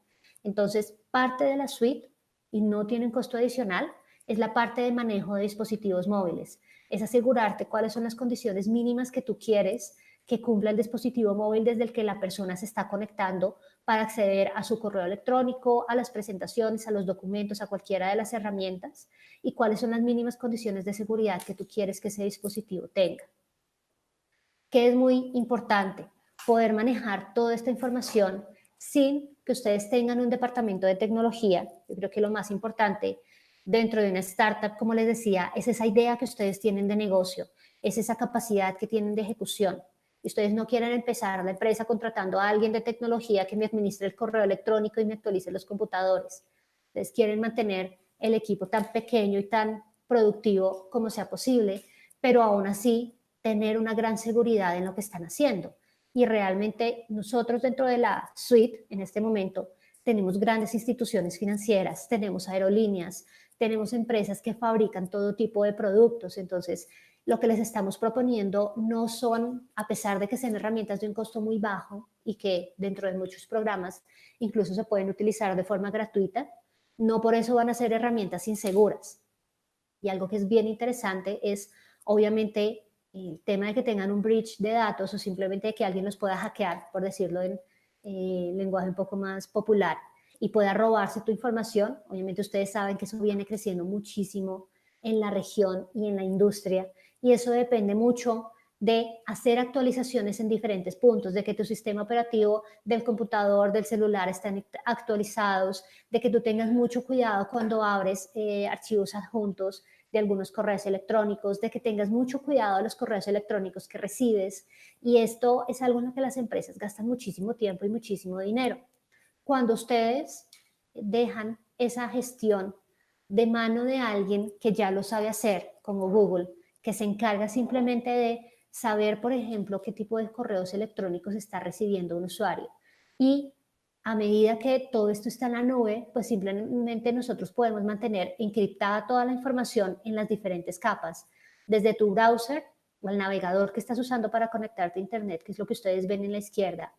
Entonces, parte de la suite, y no tienen costo adicional, es la parte de manejo de dispositivos móviles. Es asegurarte cuáles son las condiciones mínimas que tú quieres que cumpla el dispositivo móvil desde el que la persona se está conectando para acceder a su correo electrónico, a las presentaciones, a los documentos, a cualquiera de las herramientas, y cuáles son las mínimas condiciones de seguridad que tú quieres que ese dispositivo tenga. Que es muy importante poder manejar toda esta información sin que ustedes tengan un departamento de tecnología. Yo creo que lo más importante dentro de una startup, como les decía, es esa idea que ustedes tienen de negocio, es esa capacidad que tienen de ejecución. Y ustedes no quieren empezar la empresa contratando a alguien de tecnología que me administre el correo electrónico y me actualice los computadores. Ustedes quieren mantener el equipo tan pequeño y tan productivo como sea posible, pero aún así tener una gran seguridad en lo que están haciendo. Y realmente nosotros dentro de la suite, en este momento, tenemos grandes instituciones financieras, tenemos aerolíneas, tenemos empresas que fabrican todo tipo de productos. Entonces, lo que les estamos proponiendo no son, a pesar de que sean herramientas de un costo muy bajo y que dentro de muchos programas incluso se pueden utilizar de forma gratuita, no por eso van a ser herramientas inseguras. Y algo que es bien interesante es, obviamente, el tema de que tengan un breach de datos o simplemente que alguien los pueda hackear, por decirlo en lenguaje un poco más popular, y pueda robarse tu información. Obviamente ustedes saben que eso viene creciendo muchísimo en la región y en la industria, y eso depende mucho de hacer actualizaciones en diferentes puntos, de que tu sistema operativo del computador, del celular estén actualizados, de que tú tengas mucho cuidado cuando abres archivos adjuntos de algunos correos electrónicos, de que tengas mucho cuidado de los correos electrónicos que recibes. Y esto es algo en lo que las empresas gastan muchísimo tiempo y muchísimo dinero. Cuando ustedes dejan esa gestión de mano de alguien que ya lo sabe hacer, como Google, que se encarga simplemente de saber, por ejemplo, qué tipo de correos electrónicos está recibiendo un usuario. Y a medida que todo esto está en la nube, pues simplemente nosotros podemos mantener encriptada toda la información en las diferentes capas, desde tu browser o el navegador que estás usando para conectarte a Internet, que es lo que ustedes ven en la izquierda,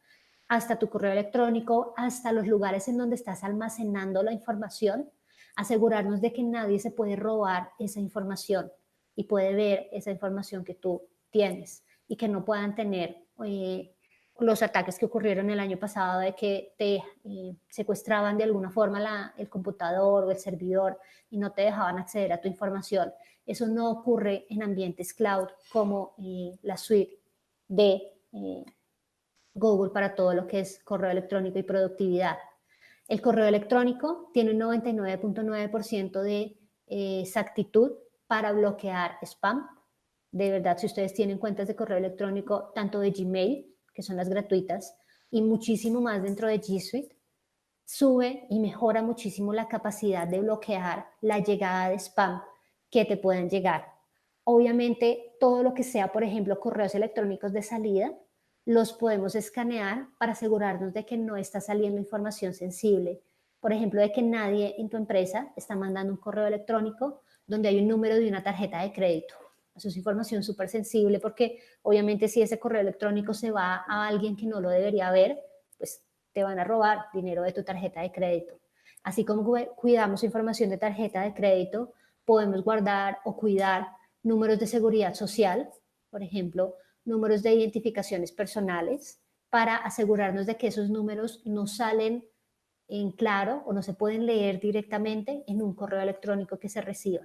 hasta tu correo electrónico, hasta los lugares en donde estás almacenando la información, asegurarnos de que nadie se puede robar esa información y puede ver esa información que tú tienes y que no puedan tener los ataques que ocurrieron el año pasado de que te secuestraban de alguna forma el computador o el servidor y no te dejaban acceder a tu información. Eso no ocurre en ambientes cloud como la suite de Google para todo lo que es correo electrónico y productividad. El correo electrónico tiene un 99.9% de exactitud para bloquear spam. De verdad, si ustedes tienen cuentas de correo electrónico, tanto de Gmail, que son las gratuitas, y muchísimo más dentro de G Suite, sube y mejora muchísimo la capacidad de bloquear la llegada de spam que te pueden llegar. Obviamente, todo lo que sea, por ejemplo, correos electrónicos de salida, los podemos escanear para asegurarnos de que no está saliendo información sensible. Por ejemplo, de que nadie en tu empresa está mandando un correo electrónico donde hay un número de una tarjeta de crédito. Eso es información súper sensible porque obviamente si ese correo electrónico se va a alguien que no lo debería ver, pues te van a robar dinero de tu tarjeta de crédito. Así como cuidamos información de tarjeta de crédito, podemos guardar o cuidar números de seguridad social, por ejemplo, números de identificaciones personales, para asegurarnos de que esos números no salen en claro o no se pueden leer directamente en un correo electrónico que se reciba.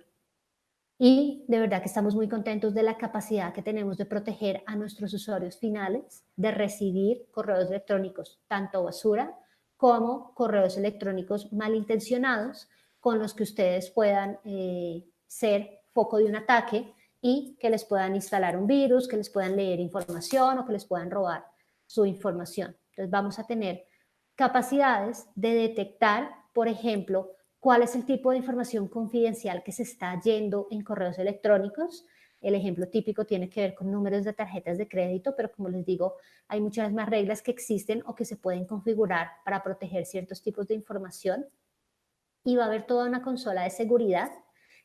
Y de verdad que estamos muy contentos de la capacidad que tenemos de proteger a nuestros usuarios finales de recibir correos electrónicos, tanto basura como correos electrónicos malintencionados con los que ustedes puedan ser foco de un ataque y que les puedan instalar un virus, que les puedan leer información o que les puedan robar su información. Entonces vamos a tener capacidades de detectar, por ejemplo, cuál es el tipo de información confidencial que se está yendo en correos electrónicos. El ejemplo típico tiene que ver con números de tarjetas de crédito, pero como les digo, hay muchas más reglas que existen o que se pueden configurar para proteger ciertos tipos de información. Y va a haber toda una consola de seguridad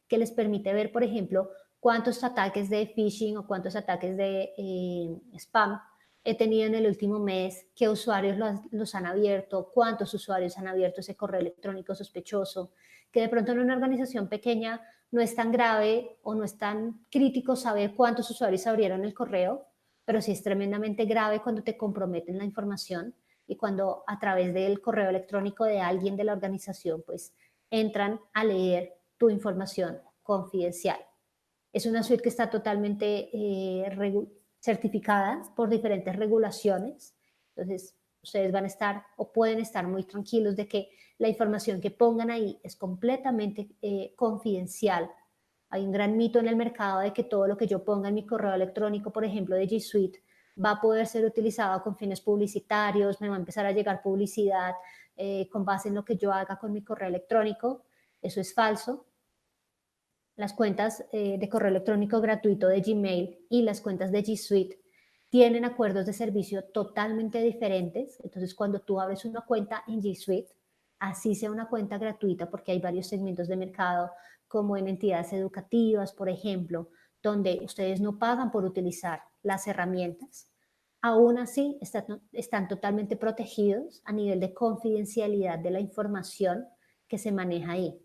que les permite ver, por ejemplo, cuántos ataques de phishing o cuántos ataques de spam he tenido en el último mes, qué usuarios los han abierto, cuántos usuarios han abierto ese correo electrónico sospechoso, que de pronto en una organización pequeña no es tan grave o no es tan crítico saber cuántos usuarios abrieron el correo, pero sí es tremendamente grave cuando te comprometen la información y cuando a través del correo electrónico de alguien de la organización, pues entran a leer tu información confidencial. Es una suite que está totalmente certificada por diferentes regulaciones. Entonces, ustedes van a estar o pueden estar muy tranquilos de que la información que pongan ahí es completamente confidencial. Hay un gran mito en el mercado de que todo lo que yo ponga en mi correo electrónico, por ejemplo, de G Suite, va a poder ser utilizado con fines publicitarios, me va a empezar a llegar publicidad con base en lo que yo haga con mi correo electrónico. Eso es falso. Las cuentas de correo electrónico gratuito de Gmail y las cuentas de G Suite tienen acuerdos de servicio totalmente diferentes. Entonces, cuando tú abres una cuenta en G Suite, así sea una cuenta gratuita, porque hay varios segmentos de mercado, como en entidades educativas, por ejemplo, donde ustedes no pagan por utilizar las herramientas, aún así están totalmente protegidos a nivel de confidencialidad de la información que se maneja ahí.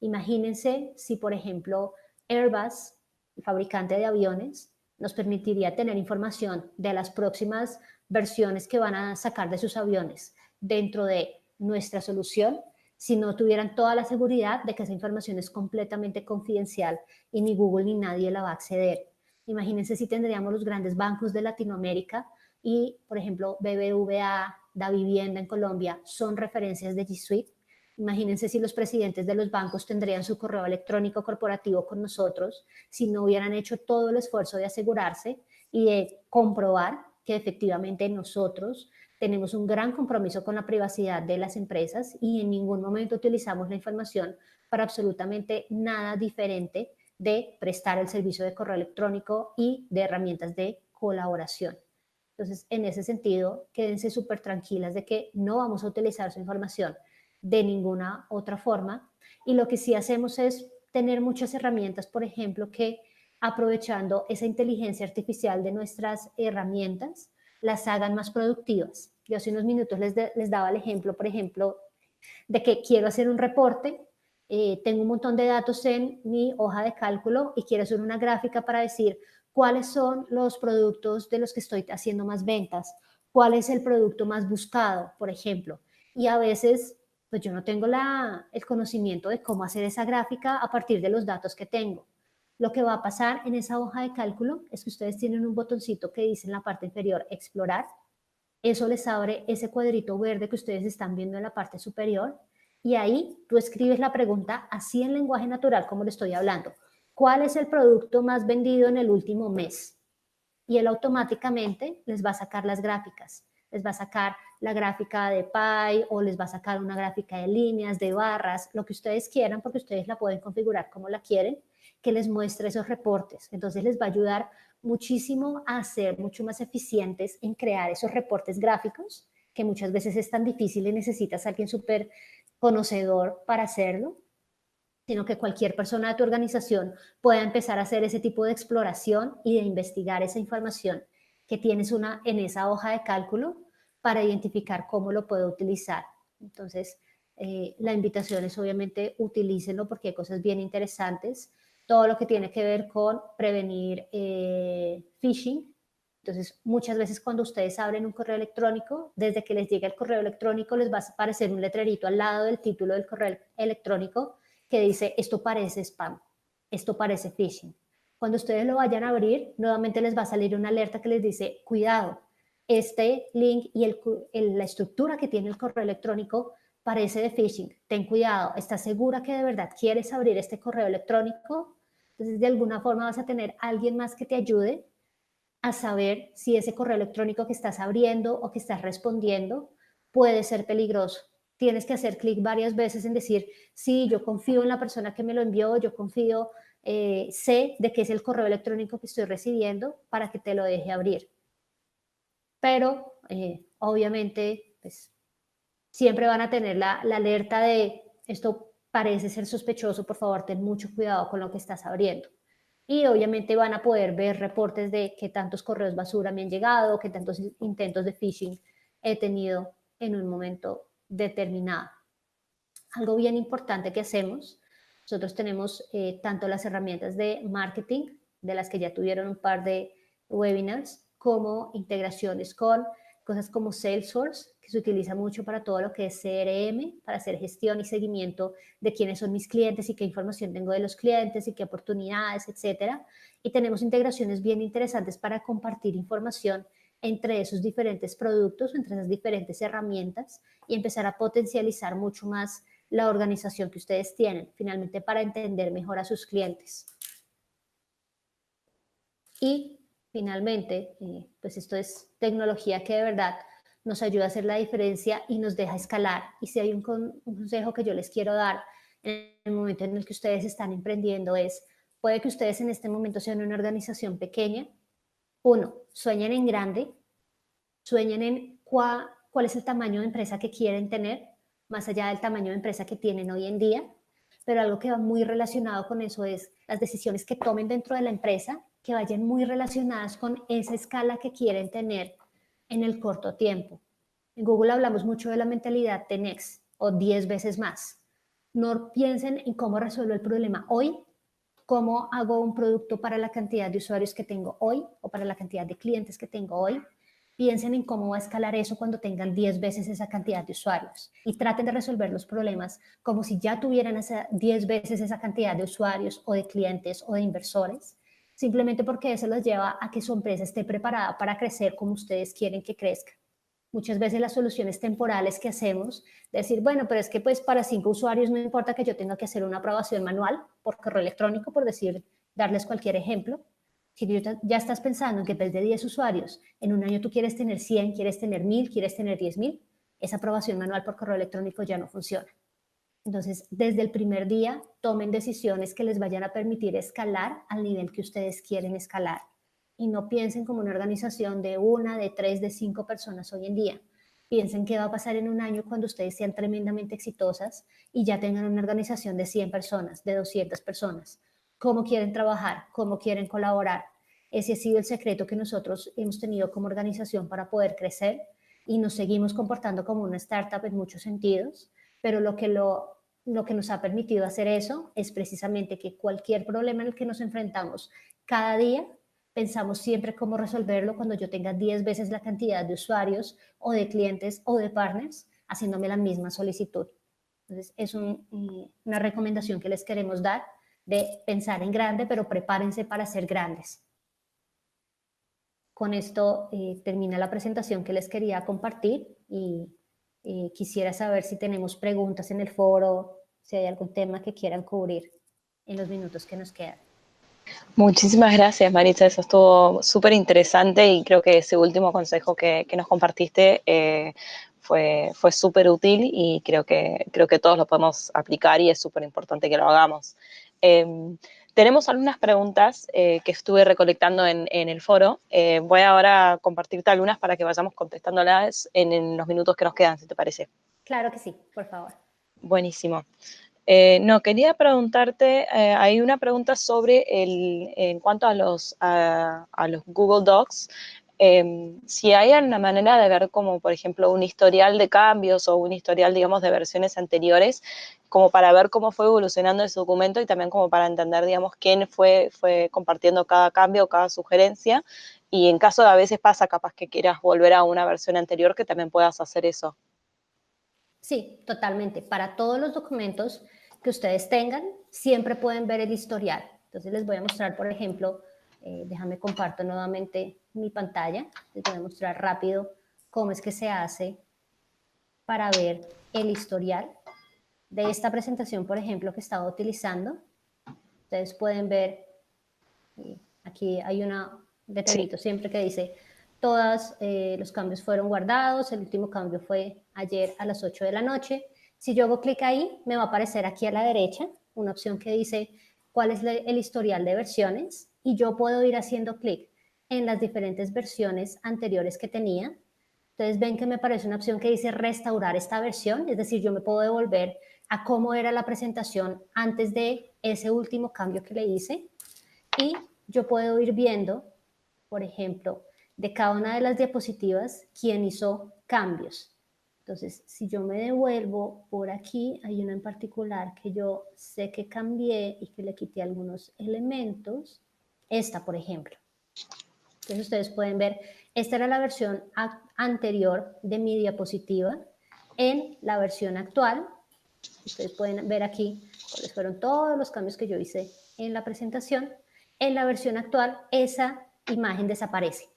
Imagínense si, por ejemplo, Airbus, el fabricante de aviones, nos permitiría tener información de las próximas versiones que van a sacar de sus aviones dentro de nuestra solución, si no tuvieran toda la seguridad de que esa información es completamente confidencial y ni Google ni nadie la va a acceder. Imagínense si tendríamos los grandes bancos de Latinoamérica y, por ejemplo, BBVA, Da Vivienda en Colombia son referencias de G Suite. Imagínense si los presidentes de los bancos tendrían su correo electrónico corporativo con nosotros, si no hubieran hecho todo el esfuerzo de asegurarse y de comprobar que efectivamente nosotros tenemos un gran compromiso con la privacidad de las empresas y en ningún momento utilizamos la información para absolutamente nada diferente de prestar el servicio de correo electrónico y de herramientas de colaboración. Entonces, en ese sentido, quédense súper tranquilas de que no vamos a utilizar su información de ninguna otra forma. Y lo que sí hacemos es tener muchas herramientas, por ejemplo, que aprovechando esa inteligencia artificial de nuestras herramientas, las hagan más productivas. Yo hace unos minutos les daba el ejemplo, por ejemplo, de que quiero hacer un reporte, tengo un montón de datos en mi hoja de cálculo y quiero hacer una gráfica para decir cuáles son los productos de los que estoy haciendo más ventas, cuál es el producto más buscado, por ejemplo. Y a veces, pues yo no tengo el conocimiento de cómo hacer esa gráfica a partir de los datos que tengo. Lo que va a pasar en esa hoja de cálculo es que ustedes tienen un botoncito que dice en la parte inferior explorar. Eso les abre ese cuadrito verde que ustedes están viendo en la parte superior y ahí tú escribes la pregunta así en lenguaje natural como le estoy hablando. ¿Cuál es el producto más vendido en el último mes? Y él automáticamente les va a sacar las gráficas. Les va a sacar la gráfica de pie o les va a sacar una gráfica de líneas, de barras, lo que ustedes quieran, porque ustedes la pueden configurar como la quieren, que les muestre esos reportes. Entonces les va a ayudar muchísimo a ser mucho más eficientes en crear esos reportes gráficos, que muchas veces es tan difícil y necesitas a alguien súper conocedor para hacerlo, sino que cualquier persona de tu organización pueda empezar a hacer ese tipo de exploración y de investigar esa información que tienes en esa hoja de cálculo para identificar cómo lo puedo utilizar. Entonces, la invitación es obviamente utilícenlo porque hay cosas bien interesantes. Todo lo que tiene que ver con prevenir phishing. Entonces, muchas veces cuando ustedes abren un correo electrónico, desde que les llegue el correo electrónico, les va a aparecer un letrerito al lado del título del correo electrónico que dice, esto parece spam. esto parece phishing. Cuando ustedes lo vayan a abrir, nuevamente les va a salir una alerta que les dice, cuidado, este link y la estructura que tiene el correo electrónico parece de phishing. Ten cuidado, ¿estás segura que de verdad quieres abrir este correo electrónico? Entonces, de alguna forma vas a tener a alguien más que te ayude a saber si ese correo electrónico que estás abriendo o que estás respondiendo puede ser peligroso. Tienes que hacer clic varias veces en decir, sí, yo confío en la persona que me lo envió, yo confío, sé de qué es el correo electrónico que estoy recibiendo para que te lo deje abrir. Pero, obviamente, pues, siempre van a tener la alerta de esto parece ser sospechoso, por favor, ten mucho cuidado con lo que estás abriendo. Y obviamente van a poder ver reportes de qué tantos correos basura me han llegado, qué tantos intentos de phishing he tenido en un momento determinado. Algo bien importante que hacemos, nosotros tenemos tanto las herramientas de marketing, de las que ya tuvieron un par de webinars, como integraciones con cosas como Salesforce, que se utiliza mucho para todo lo que es CRM, para hacer gestión y seguimiento de quiénes son mis clientes y qué información tengo de los clientes y qué oportunidades, etcétera. Y tenemos integraciones bien interesantes para compartir información entre esos diferentes productos, entre esas diferentes herramientas y empezar a potencializar mucho más la organización que ustedes tienen, finalmente para entender mejor a sus clientes. Y finalmente, pues esto es tecnología que de verdad nos ayuda a hacer la diferencia y nos deja escalar. Y si hay un consejo que yo les quiero dar en el momento en el que ustedes están emprendiendo es, puede que ustedes en este momento sean una organización pequeña. Uno, sueñen en grande, sueñen en cuál es el tamaño de empresa que quieren tener, más allá del tamaño de empresa que tienen hoy en día, pero algo que va muy relacionado con eso es las decisiones que tomen dentro de la empresa, que vayan muy relacionadas con esa escala que quieren tener en el corto tiempo. En Google hablamos mucho de la mentalidad 10x o 10 veces más. No piensen en cómo resuelvo el problema hoy, cómo hago un producto para la cantidad de usuarios que tengo hoy o para la cantidad de clientes que tengo hoy. Piensen en cómo va a escalar eso cuando tengan 10 veces esa cantidad de usuarios y traten de resolver los problemas como si ya tuvieran 10 veces esa cantidad de usuarios o de clientes o de inversores, simplemente porque eso los lleva a que su empresa esté preparada para crecer como ustedes quieren que crezca. Muchas veces las soluciones temporales que hacemos, decir, bueno, pero es que pues para 5 usuarios no importa que yo tenga que hacer una aprobación manual por correo electrónico, por decir, darles cualquier ejemplo. Si ya estás pensando en que en vez de 10 usuarios, en un año tú quieres tener 100, quieres tener 1000, quieres tener 10,000, esa aprobación manual por correo electrónico ya no funciona. Entonces, desde el primer día, tomen decisiones que les vayan a permitir escalar al nivel que ustedes quieren escalar. Y no piensen como una organización de 1, de 3, de 5 personas hoy en día. Piensen qué va a pasar en un año cuando ustedes sean tremendamente exitosas y ya tengan una organización de 100 personas, de 200 personas. ¿Cómo quieren trabajar? ¿Cómo quieren colaborar? Ese ha sido el secreto que nosotros hemos tenido como organización para poder crecer y nos seguimos comportando como una startup en muchos sentidos, pero lo que nos ha permitido hacer eso es precisamente que cualquier problema en el que nos enfrentamos cada día, pensamos siempre cómo resolverlo cuando yo tenga 10 veces la cantidad de usuarios o de clientes o de partners haciéndome la misma solicitud. Entonces, es una recomendación que les queremos dar de pensar en grande, pero prepárense para ser grandes. Con esto termina la presentación que les quería compartir y quisiera saber si tenemos preguntas en el foro, si hay algún tema que quieran cubrir en los minutos que nos quedan. Muchísimas gracias, Maritza. Eso estuvo súper interesante y creo que ese último consejo que nos compartiste fue súper útil y creo que todos lo podemos aplicar y es súper importante que lo hagamos. Tenemos algunas preguntas que estuve recolectando en el foro. Voy ahora a compartirte algunas para que vayamos contestándolas en los minutos que nos quedan, si te parece. Claro que sí, por favor. Buenísimo. No, quería preguntarte, hay una pregunta sobre en cuanto a los Google Docs, si hay una manera de ver como, por ejemplo, un historial de cambios o un historial, digamos, de versiones anteriores, como para ver cómo fue evolucionando ese documento y también como para entender, digamos, quién fue compartiendo cada cambio o cada sugerencia, y en caso de a veces pasa capaz que quieras volver a una versión anterior, que también puedas hacer eso. Sí, totalmente. Para todos los documentos que ustedes tengan, siempre pueden ver el historial. Entonces les voy a mostrar, por ejemplo, déjame comparto nuevamente mi pantalla, les voy a mostrar rápido cómo es que se hace para ver el historial de esta presentación, por ejemplo, que estaba utilizando. Ustedes pueden ver, aquí hay un letrerito siempre que dice, todos los cambios fueron guardados, el último cambio fue ayer a las 8 de la noche. Si yo hago clic ahí, me va a aparecer aquí a la derecha una opción que dice cuál es el historial de versiones y yo puedo ir haciendo clic en las diferentes versiones anteriores que tenía. Entonces ven que me aparece una opción que dice restaurar esta versión, es decir, yo me puedo devolver a cómo era la presentación antes de ese último cambio que le hice y yo puedo ir viendo, por ejemplo, de cada una de las diapositivas quién hizo cambios. Entonces, si yo me devuelvo por aquí, hay una en particular que yo sé que cambié y que le quité algunos elementos. Esta, por ejemplo. Entonces, ustedes pueden ver, esta era la versión anterior de mi diapositiva. En la versión actual, ustedes pueden ver aquí cuáles fueron todos los cambios que yo hice en la presentación. En la versión actual, esa imagen desaparece,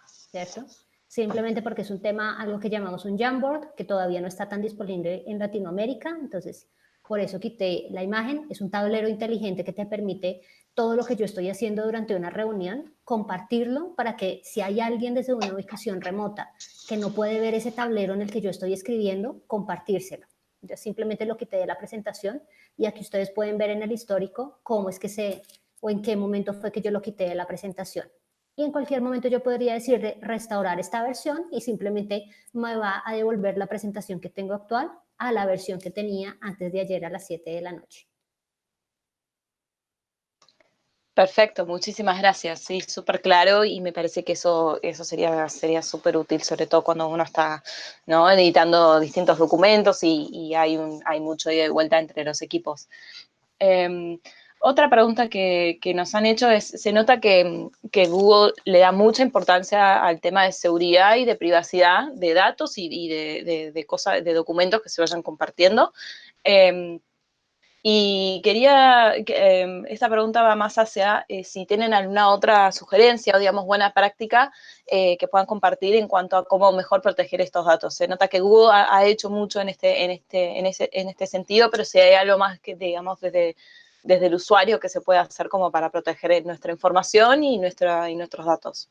¿cierto? Simplemente porque es un tema, algo que llamamos un Jamboard, que todavía no está tan disponible en Latinoamérica, entonces por eso quité la imagen. Es un tablero inteligente que te permite todo lo que yo estoy haciendo durante una reunión, compartirlo para que si hay alguien desde una ubicación remota que no puede ver ese tablero en el que yo estoy escribiendo, compartírselo. Yo simplemente lo quité de la presentación y aquí ustedes pueden ver en el histórico cómo es que o en qué momento fue que yo lo quité de la presentación. Y en cualquier momento yo podría decirle restaurar esta versión y simplemente me va a devolver la presentación que tengo actual a la versión que tenía antes de ayer a las 7 de la noche. Perfecto, muchísimas gracias. Sí, súper claro y me parece que eso sería súper útil, sobre todo cuando uno está, ¿no?, editando distintos documentos y hay mucho ida y vuelta entre los equipos. Otra pregunta que nos han hecho es, se nota que Google le da mucha importancia al tema de seguridad y de privacidad de datos y de cosas, de documentos que se vayan compartiendo. Y quería, esta pregunta va más hacia si tienen alguna otra sugerencia o, digamos, buena práctica que puedan compartir en cuanto a cómo mejor proteger estos datos. Se nota que Google ha hecho mucho en este sentido, pero si hay algo más que, digamos, desde el usuario que se puede hacer como para proteger nuestra información y nuestros datos.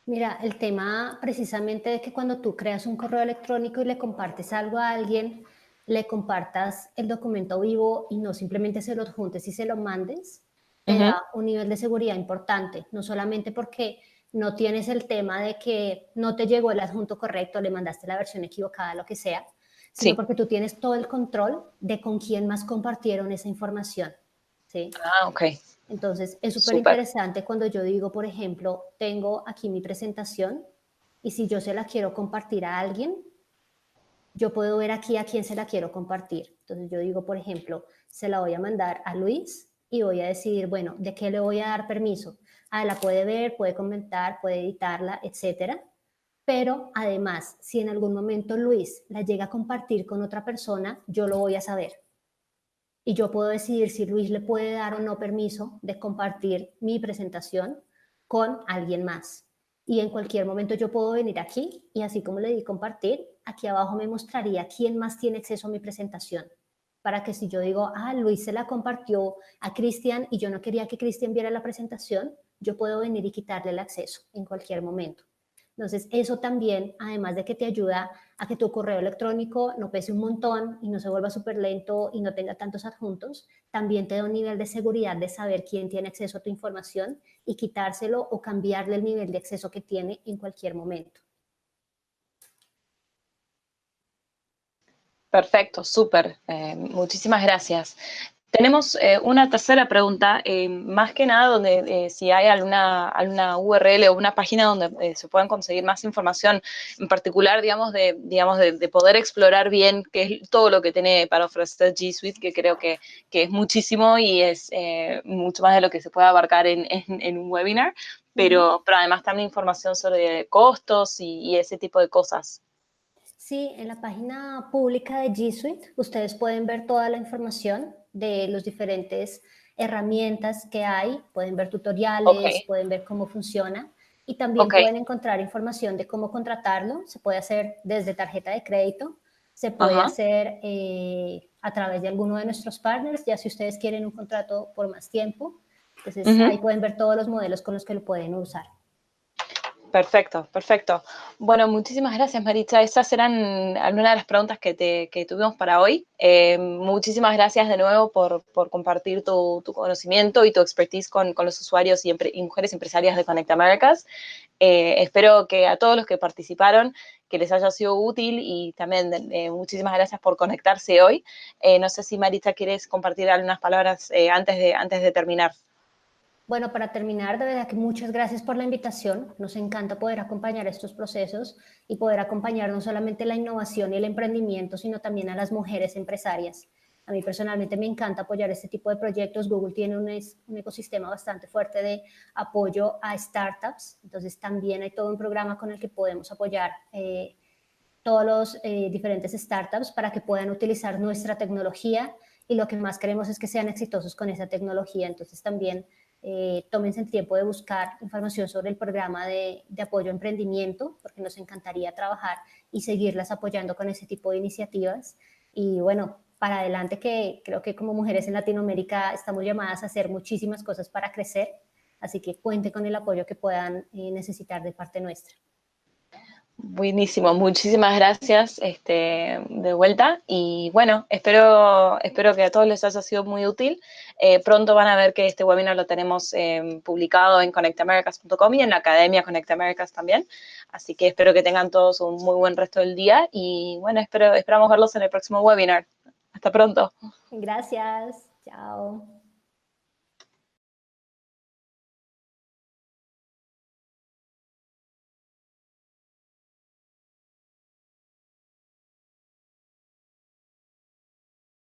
Mira, el tema precisamente de que cuando tú creas un correo electrónico y le compartes algo a alguien, le compartas el documento vivo y no simplemente se lo adjuntes y se lo mandes, te da un nivel de seguridad importante, no solamente porque no tienes el tema de que no te llegó el adjunto correcto, le mandaste la versión equivocada, lo que sea, sino porque tú tienes todo el control de con quién más compartieron esa información, ¿sí? Ah, ok. Entonces, es súper interesante cuando yo digo, por ejemplo, tengo aquí mi presentación y si yo se la quiero compartir a alguien, yo puedo ver aquí a quién se la quiero compartir. Entonces, yo digo, por ejemplo, se la voy a mandar a Luis y voy a decidir, bueno, ¿de qué le voy a dar permiso? Ah, la puede ver, puede comentar, puede editarla, etcétera. Pero además, si en algún momento Luis la llega a compartir con otra persona, yo lo voy a saber. Y yo puedo decidir si Luis le puede dar o no permiso de compartir mi presentación con alguien más. Y en cualquier momento yo puedo venir aquí y así como le di compartir, aquí abajo me mostraría quién más tiene acceso a mi presentación. Para que si yo digo, ah, Luis se la compartió a Cristian y yo no quería que Cristian viera la presentación, yo puedo venir y quitarle el acceso en cualquier momento. Entonces, eso también, además de que te ayuda a que tu correo electrónico no pese un montón y no se vuelva súper lento y no tenga tantos adjuntos, también te da un nivel de seguridad de saber quién tiene acceso a tu información y quitárselo o cambiarle el nivel de acceso que tiene en cualquier momento. Perfecto, súper. Muchísimas gracias. Tenemos una tercera pregunta, más que nada donde si hay alguna URL o una página donde se puedan conseguir más información, en particular, digamos, de poder explorar bien qué es todo lo que tiene para ofrecer G Suite, que creo que es muchísimo y es mucho más de lo que se puede abarcar en un webinar, pero además también información sobre costos y ese tipo de cosas. Sí, en la página pública de G Suite ustedes pueden ver toda la información de los diferentes herramientas que hay, pueden ver Ok, tutoriales, pueden ver cómo funciona y también ok, pueden encontrar información de cómo contratarlo. Se puede hacer desde tarjeta de crédito, se puede ajá. hacer a través de alguno de nuestros partners, ya si ustedes quieren un contrato por más tiempo. Entonces ahí Ujú. pueden ver todos los modelos con los que lo pueden usar. Perfecto, perfecto. Bueno, muchísimas gracias, Maritza. Esas eran algunas de las preguntas que tuvimos para hoy. Muchísimas gracias de nuevo por compartir tu conocimiento y tu expertise con los usuarios y mujeres empresarias de Connect Americas. Espero que a todos los que participaron que les haya sido útil y también muchísimas gracias por conectarse hoy. No sé si Maritza quieres compartir algunas palabras antes de terminar. Bueno, para terminar, de verdad que muchas gracias por la invitación. Nos encanta poder acompañar estos procesos y poder acompañar no solamente la innovación y el emprendimiento, sino también a las mujeres empresarias. A mí personalmente me encanta apoyar este tipo de proyectos. Google tiene un ecosistema bastante fuerte de apoyo a startups, entonces también hay todo un programa con el que podemos apoyar todos los diferentes startups para que puedan utilizar nuestra tecnología y lo que más queremos es que sean exitosos con esa tecnología. Entonces también tómense el tiempo de buscar información sobre el programa de apoyo a emprendimiento, porque nos encantaría trabajar y seguirlas apoyando con ese tipo de iniciativas. Y bueno, para adelante que creo que como mujeres en Latinoamérica estamos llamadas a hacer muchísimas cosas para crecer, así que cuente con el apoyo que puedan necesitar de parte nuestra. Buenísimo, muchísimas gracias de vuelta y bueno, espero que a todos les haya sido muy útil. Pronto van a ver que este webinar lo tenemos publicado en connectamericas.com y en la Academia Connect Americas también, así que espero que tengan todos un muy buen resto del día y bueno, esperamos verlos en el próximo webinar. Hasta pronto. Gracias, chao.